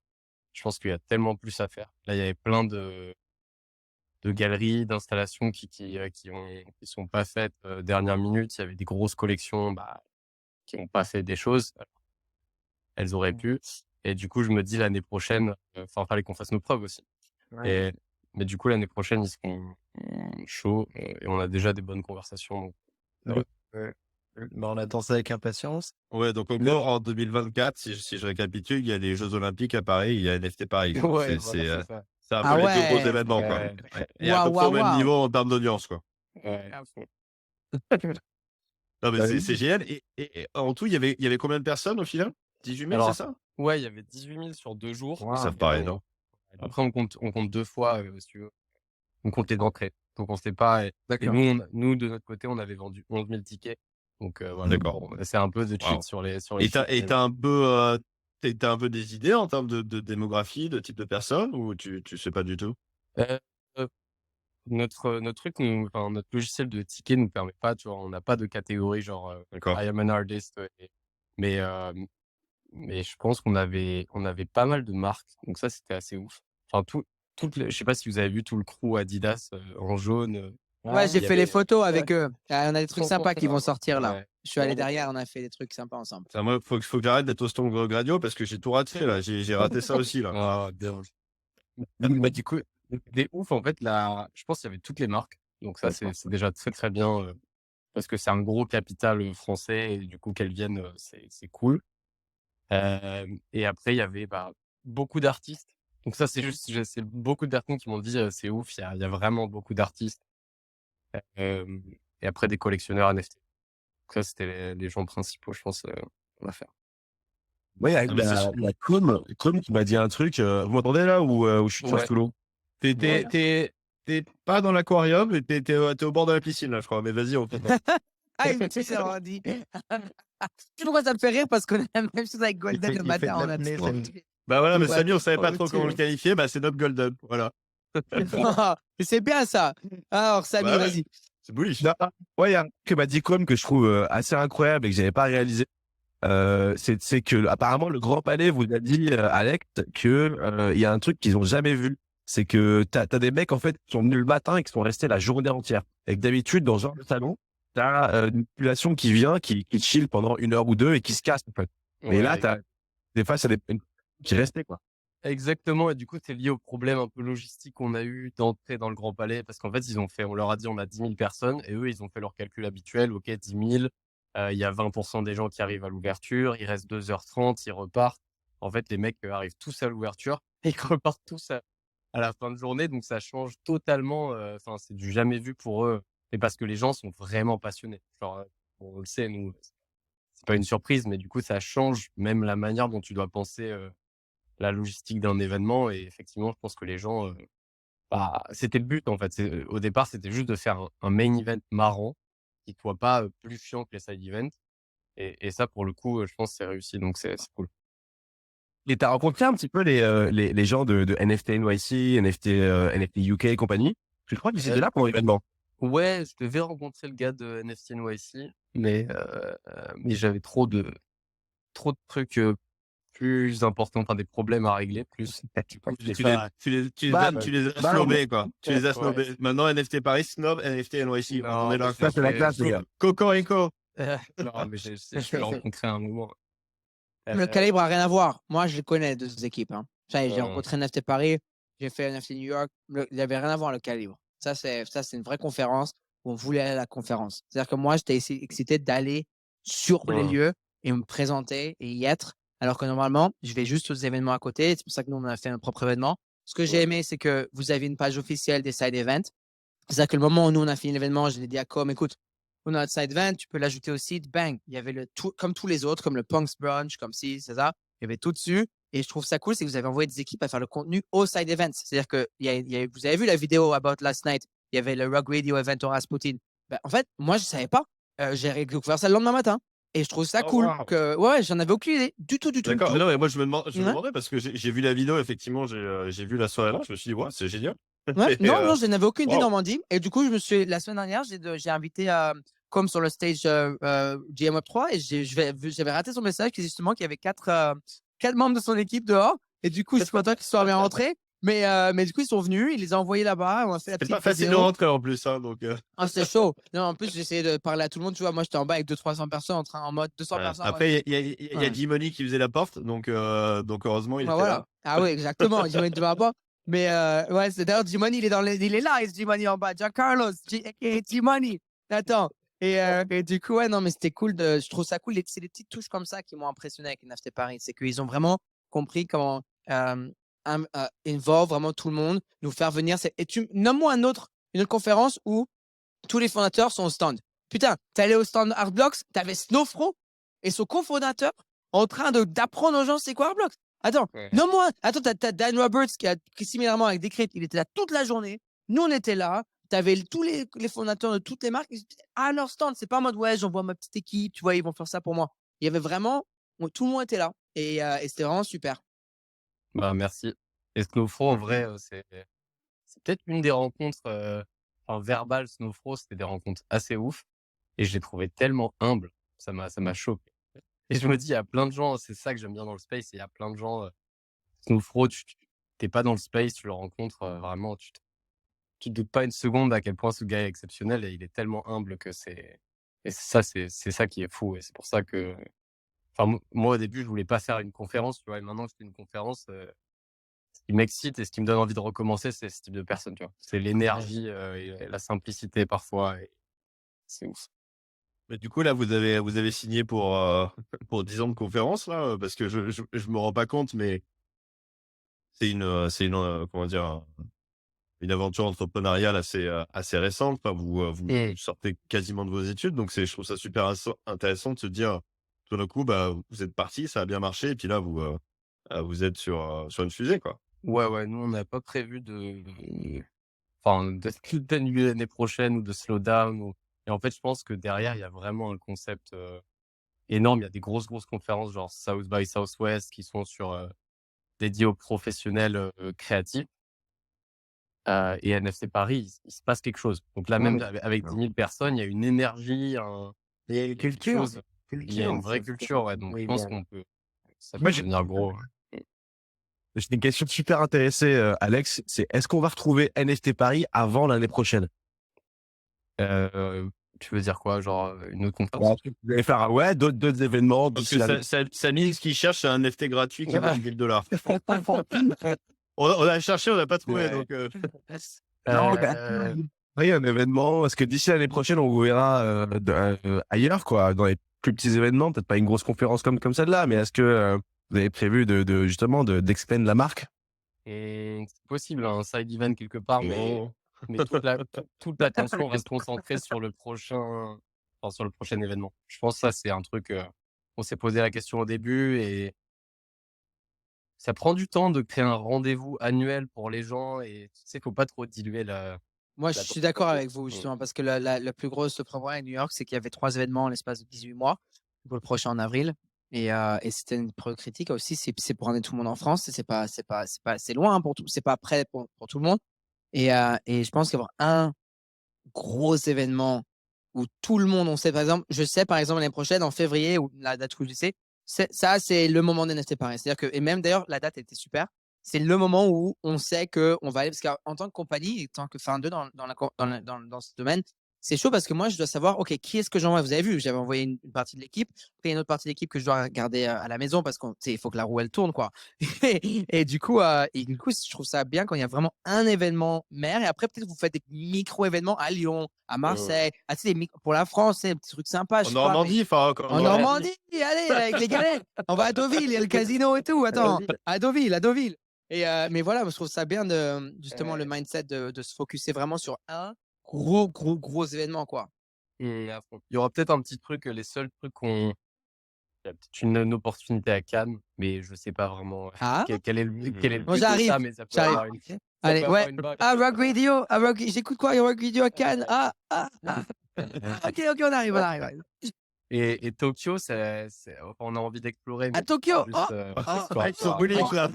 je pense qu'il y a tellement plus à faire. Là, il y avait plein de galeries, d'installations qui sont pas faites dernière minute. Il y avait des grosses collections qui ont pas fait des choses. Elles auraient pu. Et du coup, je me dis l'année prochaine, fallait qu'on fasse nos preuves aussi. Ouais. Mais du coup, l'année prochaine, ils seront chauds et on a déjà des bonnes conversations. Donc, On attend ça avec impatience. Ouais, donc en 2024, si je récapitule, il y a les Jeux Olympiques à Paris, il y a NFT Paris. Ouais, C'est ça. un Ah peu les 2 gros ouais. événements, quoi. Ouais. Et à peu près au même Waouh. niveau en termes d'audience, quoi. Ouais. Non, mais c'est génial. Et en tout, il y avait combien de personnes au final? 18 000, c'est ça? Ouais, il y avait 18 000 sur 2 jours. Ça me paraît énorme. Après, on compte 2 fois, si tu veux. On compte les entrées. Donc, on sait pas. Et nous, de notre côté, on avait vendu 11 000 tickets. Donc, voilà. D'accord. On essaie un peu de cheat sur les Et chiffres. t'as un peu des idées en termes de démographie, de type de personnes, ou tu sais pas du tout? Euh, notre truc, notre logiciel de ticket nous permet pas, tu vois, on n'a pas de catégorie genre D'accord. I am an artist. Mais, mais je pense on avait pas mal de marques. Donc ça, c'était assez ouf. Enfin, je sais pas si vous avez vu tout le crew Adidas en jaune. Ouais, j'ai Il y fait les avait, photos avec eux. Ah, on a des trucs trop sympas qui vont content. sortir là. Ouais. Je suis allé derrière, on a fait des trucs sympas ensemble. Ça, moi, faut que j'arrête d'être au stand gradio parce que j'ai tout raté, là. J'ai raté ça aussi, là. Ah, bien. Bah, du coup, c'était ouf en fait. Je pense qu'il y avait toutes les marques. Donc ça, c'est déjà très très bien parce que c'est un gros capital français et du coup qu'elles viennent, c'est cool. Et après, il y avait beaucoup d'artistes. Donc ça, c'est beaucoup de personnes qui m'ont dit c'est ouf, il y a vraiment beaucoup d'artistes. Et après, des collectionneurs NFT. Donc ça, c'était les gens principaux, je pense, à faire. Ouais, avec Non, mais c'est la com qui m'a dit un truc. Vous m'entendez là ou je suis toujours Ouais. sous l'eau? T'es pas dans l'aquarium, et t'es au bord de la piscine, là, je crois. Mais vas-y, on fait. Ah, il me dit, on dit. Je sais pourquoi ça me fait rire parce qu'on a la même chose avec Golden le matin. On a Bah voilà, mais Ouais, Samy, on savait pas oh, trop comment le qualifier. Bah, c'est notre Golden. Voilà. Mais c'est bien ça. Alors, Samy, Bah ouais. vas-y. C'est bullish. Non, ouais, il y a un truc que m'a dit com que je trouve assez incroyable et que j'avais pas réalisé. C'est que apparemment le Grand Palais vous a dit Alex que il y a un truc qu'ils ont jamais vu. C'est que t'as des mecs en fait qui sont venus le matin et qui sont restés la journée entière. Et que d'habitude dans ce genre de salon, t'as une population qui vient, qui chill pendant 1 heure ou 2 et qui se casse en fait. Mais là, t'as des fois, c'est qui restaient quoi. Exactement, et du coup, c'est lié au problème un peu logistique qu'on a eu d'entrer dans le Grand Palais, parce qu'en fait, on leur a dit, on a 10 000 personnes, et eux, ils ont fait leur calcul habituel, ok, 10 000, il y a 20% des gens qui arrivent à l'ouverture, il reste 2h30, ils repartent. En fait, les mecs arrivent tous à l'ouverture, et ils repartent tous à la fin de journée, donc ça change totalement, enfin, c'est du jamais vu pour eux, et parce que les gens sont vraiment passionnés. Genre, on le sait, nous, c'est pas une surprise, mais du coup, ça change même la manière dont tu dois penser la logistique d'un événement. Et effectivement, je pense que les gens, c'était le but en fait. Au départ, c'était juste de faire un main event marrant qui soit pas plus chiant que les side events. Et ça, pour le coup, je pense que c'est réussi. Donc, c'est cool. Et t'as rencontré un petit peu les gens de NFT NYC, NFT UK et compagnie. Je crois qu'ils étaient là pour l'événement. Ouais, je devais rencontrer le gars de NFT NYC, mais j'avais trop de trucs plus importants, enfin des problèmes à régler plus. Du coup, je l'ai pas- Tu les Bam. as Bam. snobés, quoi. Tu les as Ouais. snobés. Maintenant, NFT Paris, snob, NFT NYC. On en est là. Ça, c'est la classe, les gars. Cocorico. Non, mais je l'ai rencontré à un moment. Le calibre a rien à voir. Moi, je les connais, deux équipes. Hein. J'ai rencontré NFT Paris, j'ai fait NFT New York. Il n'y avait rien à voir, le calibre. Ça, c'est une vraie conférence où on voulait aller à la conférence. C'est-à-dire que moi, j'étais excité d'aller sur les lieux et me présenter et y être. Alors que normalement, je vais juste aux événements à côté. C'est pour ça que nous, on a fait un propre événement. Ce que j'ai aimé, c'est que vous avez une page officielle des side events. C'est-à-dire que le moment où nous, on a fini l'événement, je l'ai dit à Com, écoute, on a notre side event, tu peux l'ajouter au site, bang. Il y avait comme tous les autres, comme le Punks Brunch, comme ci, c'est ça. Il y avait tout dessus. Et je trouve ça cool, c'est que vous avez envoyé des équipes à faire le contenu au side event. C'est-à-dire que vous avez vu la vidéo About Last Night, il y avait le Rug Radio event au Rasputin. Ben, en fait, moi, je ne savais pas. J'ai découvert ça le lendemain matin. Et je trouve ça cool. Wow. Que, ouais, j'en avais aucune idée. Du tout. D'accord. Non, mais moi, je me Ouais. demandais parce que j'ai vu la vidéo, effectivement, j'ai vu la soirée là, je me suis dit, ouais, c'est génial. Ouais. Et, Non, je n'avais aucune idée wow. Normandie. Et du coup, la semaine dernière, j'ai invité comme sur le stage GM Web 3 et j'avais raté son message justement qu'il y avait quatre membres de son équipe dehors. Et du coup, je suis content qu'ils soient bien rentrés. Mais du coup, ils sont venus, il les a envoyés là-bas. On a fait la C'est petite pas facile de vidéo. rentrer en plus, hein, donc. Ah, c'était chaud. Non, en plus, j'essayais de parler à tout le monde. Tu vois, moi, j'étais en bas avec 200-300 personnes en mode 200 personnes. Après, il y a Ouais. Jimony qui faisait la porte, donc heureusement, il était voilà. là. Ah oui, exactement. Jimony ne va pas. Mais ouais, c'est d'ailleurs Jimony, il est là, il Jimony en bas. Giancarlo, Jimony. Attends. Et du coup, ouais, non, mais c'était cool. Je trouve ça cool. C'est des petites touches comme ça qui m'ont impressionné avec NFT Paris. C'est qu'ils ont vraiment compris comment involve vraiment tout le monde, nous faire venir. Nomme-moi une autre conférence où tous les fondateurs sont au stand. Putain, t'es allé au stand Artblocks, t'avais Snowfro et son cofondateur en train d'apprendre aux gens c'est quoi Artblocks. Attends, nomme-moi. Attends, t'as Dan Roberts qui similairement avec Decrypt, il était là toute la journée. Nous, on était là. T'avais tous les fondateurs de toutes les marques à leur stand. C'est pas en mode, ouais, j'envoie ma petite équipe, tu vois, ils vont faire ça pour moi. Il y avait vraiment, tout le monde était là. Et c'était vraiment super. Bah, merci. Et Snowfro, en vrai, c'est peut-être une des rencontres Verbal, Snowfro, c'était des rencontres assez ouf et je les trouvais tellement humbles. Ça m'a choqué et je me dis, il y a plein de gens, c'est ça que j'aime bien dans le space, il y a plein de gens, Snowfro, tu pas dans le space, tu le rencontres, vraiment, tu te doutes pas une seconde à quel point ce gars est exceptionnel et il est tellement humble que c'est ça qui est fou et c'est pour ça que moi, au début, je voulais pas faire une conférence, tu vois? Et maintenant que je fais une conférence, ce qui m'excite et ce qui me donne envie de recommencer, c'est ce type de personne, tu vois? C'est l'énergie, et la simplicité parfois et c'est ouf. Mais du coup, là, vous avez signé pour, pour 10 ans de conférence, là, parce que je me rends pas compte, mais c'est une, comment dire? Une aventure entrepreneuriale assez récente. Enfin, vous Et sortez quasiment de vos études, donc je trouve ça super intéressant de se dire, tout d'un coup, bah, vous êtes partis, ça a bien marché et puis là, vous êtes sur une fusée, quoi. Ouais, ouais, nous, on n'a pas prévu d'annuler l'année prochaine ou de slow down et en fait, je pense que derrière, il y a vraiment un concept, énorme. Il y a des grosses conférences genre South by Southwest qui sont dédiées aux professionnels, créatifs. Et NFC Paris, il se passe quelque chose. Donc là, ouais, même mais avec 10 000 personnes, il y a une énergie, Il y a une quelque culture. chose. Il y a une vraie culture, ouais. Donc je pense ça peut Moi, devenir gros. j'ai une question super intéressée, Alex. C'est est-ce qu'on va retrouver NFT Paris avant l'année prochaine? Tu veux dire quoi? Genre, une autre Ouais, conférence? vous allez faire, ouais, d'autres événements Parce d'ici que l'année. Samy, ce qu'il cherche, c'est un NFT gratuit qui vaut 1000 $. On a cherché, on n'a pas trouvé, Ouais. donc Non, mais Euh, oui, un événement, parce que d'ici l'année prochaine, on vous verra ailleurs, quoi, dans les plus petits événements, peut-être pas une grosse conférence comme celle-là, mais est-ce que vous avez prévu justement d'expandre la marque? c'est possible, un side event quelque part, mais toute l'attention va se concentrer sur sur le prochain événement. Je pense que ça, c'est un truc, on s'est posé la question au début et ça prend du temps de créer un rendez-vous annuel pour les gens et tu sais, faut pas trop diluer moi, je la suis d'accord avec température. vous, justement, parce que la plus grosse problème à New York, c'est qu'il y avait 3 événements en l'espace de 18 mois, pour le prochain en avril. Et c'était une période critique aussi. C'est pour ramener tout le monde en France. C'est loin pour tout. C'est pas prêt pour tout le monde. Et je pense qu'avoir un gros événement où tout le monde, on sait, par exemple, je sais, par exemple, l'année prochaine, en février, ou la date que je sais, ça, c'est le moment des NFT Paris. C'est-à-dire que, et même d'ailleurs, la date était super. C'est le moment où on sait qu'on va aller, parce qu'en tant que compagnie, et tant que fin 2 dans ce domaine, c'est chaud parce que moi, je dois savoir, OK, qui est-ce que j'envoie? Vous avez vu, j'avais envoyé une partie de l'équipe. Après, il y a une autre partie de l'équipe que je dois garder à la maison parce qu'il faut que la roue, elle tourne, quoi. Et du coup, je trouve ça bien quand il y a vraiment un événement mère. Et après, peut-être vous faites des micro-événements à Lyon, à Marseille, tu sais, pour la France, c'est des petits trucs sympas. en Je sais pas, mais Normandie, enfin, en Normandie, allez, avec les galets. On va à Deauville, il y a le casino et tout. Attends, à Deauville. Mais voilà, moi, je trouve ça bien justement le mindset de se focuser vraiment sur un gros événement, quoi. À fond. Il y aura peut-être un petit truc, les seuls trucs il y a peut-être une opportunité à Cannes, mais je sais pas vraiment Ah, quel est le bon, but de j'arrive, ça, mais ça peut j'arrive. avoir une ça Allez, peut ouais. avoir une vague. Ah, Rock Radio, j'écoute quoi? Rock Radio à Cannes. Ok, on arrive. Et Tokyo, enfin, on a envie d'explorer, À mais Tokyo. juste, histoire ils sont de bullies, là.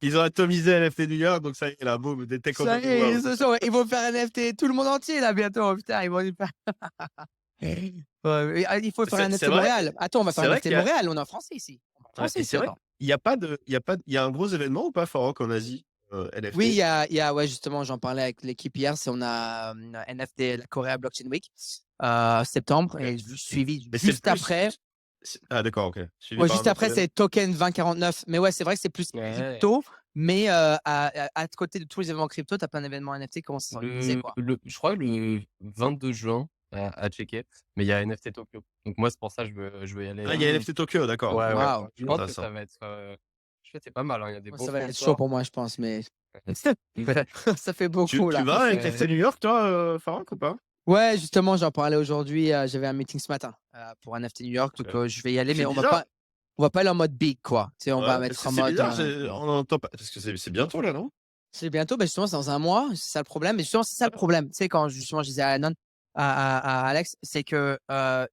Ils ont atomisé NFT New York, donc ça y est, là, boum, des tech Ça y est, ce soir, ils vont faire un NFT, tout le monde entier là bientôt. Putain, ils vont y faire. Ouais, il faut faire un C'est NFT vrai, Montréal. Attends, on va faire c'est un vrai NFT qu'il y a Montréal. On est en français ici. On est en ouais, français et ici, c'est vrai attends. qu'il y a pas de il y a un gros événement ou pas, Farok, en Asie, NFT? Oui, il y a, ouais, justement, j'en parlais avec l'équipe hier. On a NFT, la Korea Blockchain Week, septembre, OK. et suivi Mais c'est juste plus après. Ah d'accord, OK. Suivi Ouais, par juste un autre après, événement? c'est Token 2049. Mais ouais, c'est vrai que c'est plus Ouais. crypto. Mais à côté de tous les événements crypto, tu as plein d'événements NFT qui commencent à s'organiser, quoi. Je crois que le 22 juin, à checker, mais il y a NFT Tokyo. Donc moi, c'est pour ça que je veux y aller. Ah, il y a NFT Tokyo, d'accord. Ouais, Waouh. je pense que Intéressant. ça va être, c'est pas mal, hein, il y a des Moi, bons ça va être chaud sponsors. pour moi, je pense, mais Ouais. ça fait Tu beaucoup là. vas à NFT New York, toi, Farok, ou pas? Ouais, justement, j'en parlais aujourd'hui. J'avais un meeting ce matin pour un NFT New York, donc je vais y aller, mais C'est on bizarre. va pas aller en mode big, quoi. Tu sais, on va Ouais, mettre en c'est mode. bizarre, on n'entend pas parce que c'est bientôt là, non? C'est bientôt, ben justement, c'est dans un mois. C'est ça le problème. Mais justement, c'est ça le problème. Tu sais, quand justement, je disais à Anon, à Alex, c'est que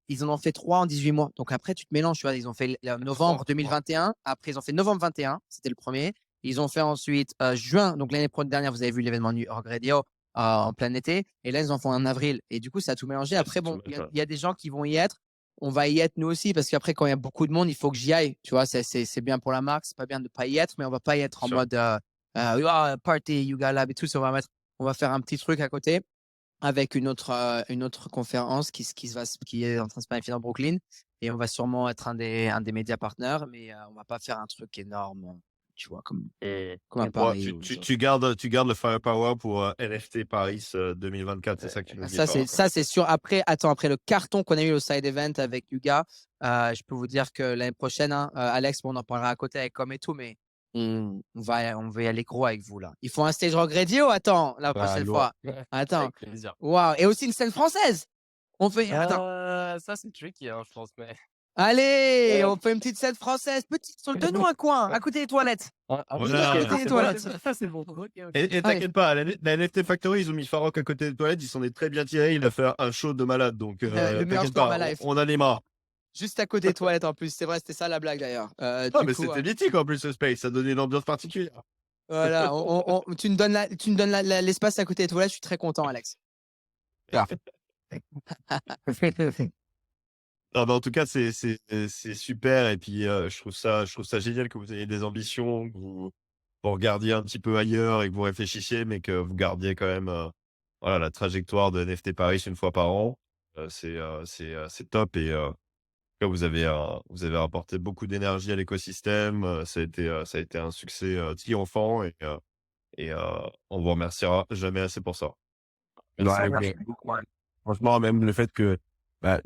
ils en ont fait 3 en 18 mois. Donc après, tu te mélanges. Tu vois, ils ont fait novembre 2021. Après, ils ont fait novembre 21. C'était le premier. Ils ont fait ensuite juin. Donc l'année dernière, vous avez vu l'événement New York Radio en plein été. Et là, ils en font en avril. Et du coup, ça a tout mélangé. Après, bon, il y a des gens qui vont y être. On va y être nous aussi parce qu'après, quand il y a beaucoup de monde, il faut que j'y aille. Tu vois, c'est bien pour la marque. C'est pas bien de ne pas y être, mais on va pas y être en mode party, Yuga Lab et tout. On va faire un petit truc à côté avec une autre conférence qui est en train de se planifier dans Brooklyn. Et on va sûrement être un des médias partenaires, mais on va pas faire un truc énorme, tu vois, comme un Paris. Tu gardes le firepower pour NFT Paris 2024, c'est ça que tu nous dis. Ça, c'est sûr. Après le carton qu'on a eu au side event avec Yuga, je peux vous dire que l'année prochaine, Alex, on en parlera à côté avec Com et tout, mais on va y aller gros avec vous là. Il faut un stage rock radio, attends, la prochaine fois. Attends. Avec plaisir. Waouh. Et aussi une scène française. On fait. Attends. Ça, c'est tricky, hein, je pense, mais. Allez, on fait une petite scène française. Donne-nous un coin, à côté des toilettes. Voilà. À côté des toilettes. Ça, c'est bon. Ok. Et t'inquiète pas, la NFT Factory, ils ont mis Farok à côté des toilettes, ils s'en est très bien tiré, il a fait un show de malade, donc Le meilleur t'inquiète show de pas, ma life. on animera. Juste à côté des toilettes en plus. C'est vrai, c'était ça la blague d'ailleurs. Ah, Du mais coup, c'était mythique en plus ce space, ça donnait une ambiance particulière. voilà, tu me donnes l'espace à côté des toilettes, je suis très content, Alex. Non, mais en tout cas, c'est super, et puis je trouve ça génial que vous ayez des ambitions, que vous regardiez un petit peu ailleurs et que vous réfléchissiez, mais que vous gardiez quand même voilà, la trajectoire de NFT Paris une fois par an. C'est top, et là, vous avez apporté beaucoup d'énergie à l'écosystème. Ça a été un succès triomphant, et on vous remerciera jamais assez pour ça. Ouais, franchement, même le fait que, bah,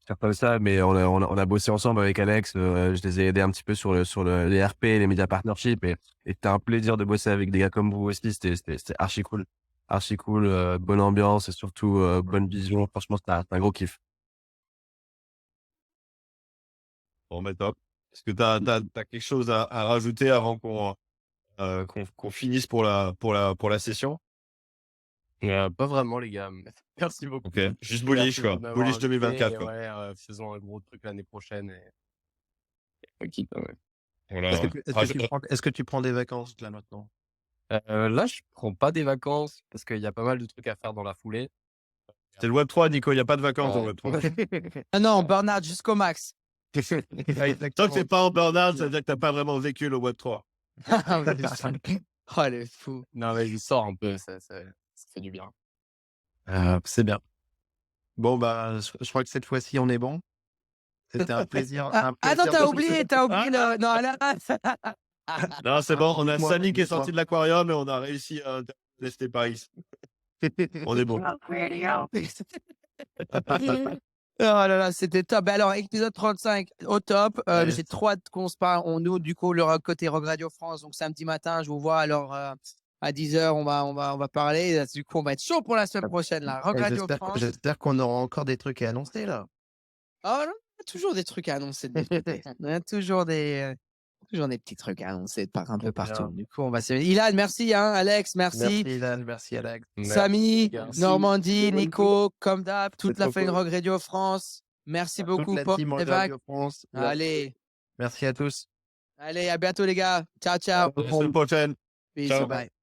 faire comme ça, mais on a bossé ensemble avec Alex. Je les ai aidés un petit peu sur les RP, les media partnerships, et c'était un plaisir de bosser avec des gars comme vous aussi. C'était archi cool, bonne ambiance et surtout bonne vision. Franchement, c'était un gros kiff. Bon, mais top. Est-ce que t'as quelque chose à rajouter avant qu'on finisse pour la session? Pas vraiment, les gars. Merci beaucoup. Ok, juste bullish, quoi. Merci de m'avoir Bullish invité, 2024, et quoi. ouais, faisons un gros truc l'année prochaine. Ok, quand même. Voilà. Est-ce que tu prends des vacances là maintenant? Là, je prends pas des vacances parce qu'il y a pas mal de trucs à faire dans la foulée. C'est le Web3, Nico, il n'y a pas de vacances dans le Web3. Ah non, Bernard jusqu'au max. Tant que t'es pas en burn-out, ça veut dire que t'as pas vraiment vécu le Web3. Oh, les fous. Non, mais je sors un peu, ça fait du bien. C'est bien. Bon, bah, je crois que cette fois-ci, on est bon. C'était un plaisir. Attends, t'as oublié le. Non, là. Non, c'est bon, on a Moi, Samy qui est dis-moi. sorti de l'aquarium et on a réussi à tester Paris. On est bon. Oh là là, c'était top. Alors, épisode 35, au top. Yes. J'ai trop hâte qu'on se parle. Nous, du coup, le côté Rock Radio France. Donc, samedi matin, je vous vois. Alors, à 10h, on va parler. Du coup, on va être chaud pour la semaine prochaine, là. Rock Et Radio France. J'espère qu'on aura encore des trucs à annoncer là. Oh non, il y a toujours des trucs à annoncer de notre côté. Il y a toujours des petits trucs à annoncer un peu partout. Du coup, on va se. Ilan, merci, hein. Alex, merci. Merci Ilan, merci Alex. Samy, Merci. Normandie, Nico, comme d'hab, toute C'est la trop famille cool. Rock Radio France. Merci beaucoup, Toute la Pop team et Rock Vague. Radio France. Allez, Merci à tous. allez, à bientôt, les gars. Ciao, ciao. À la semaine prochaine. Peace, Ciao. bye.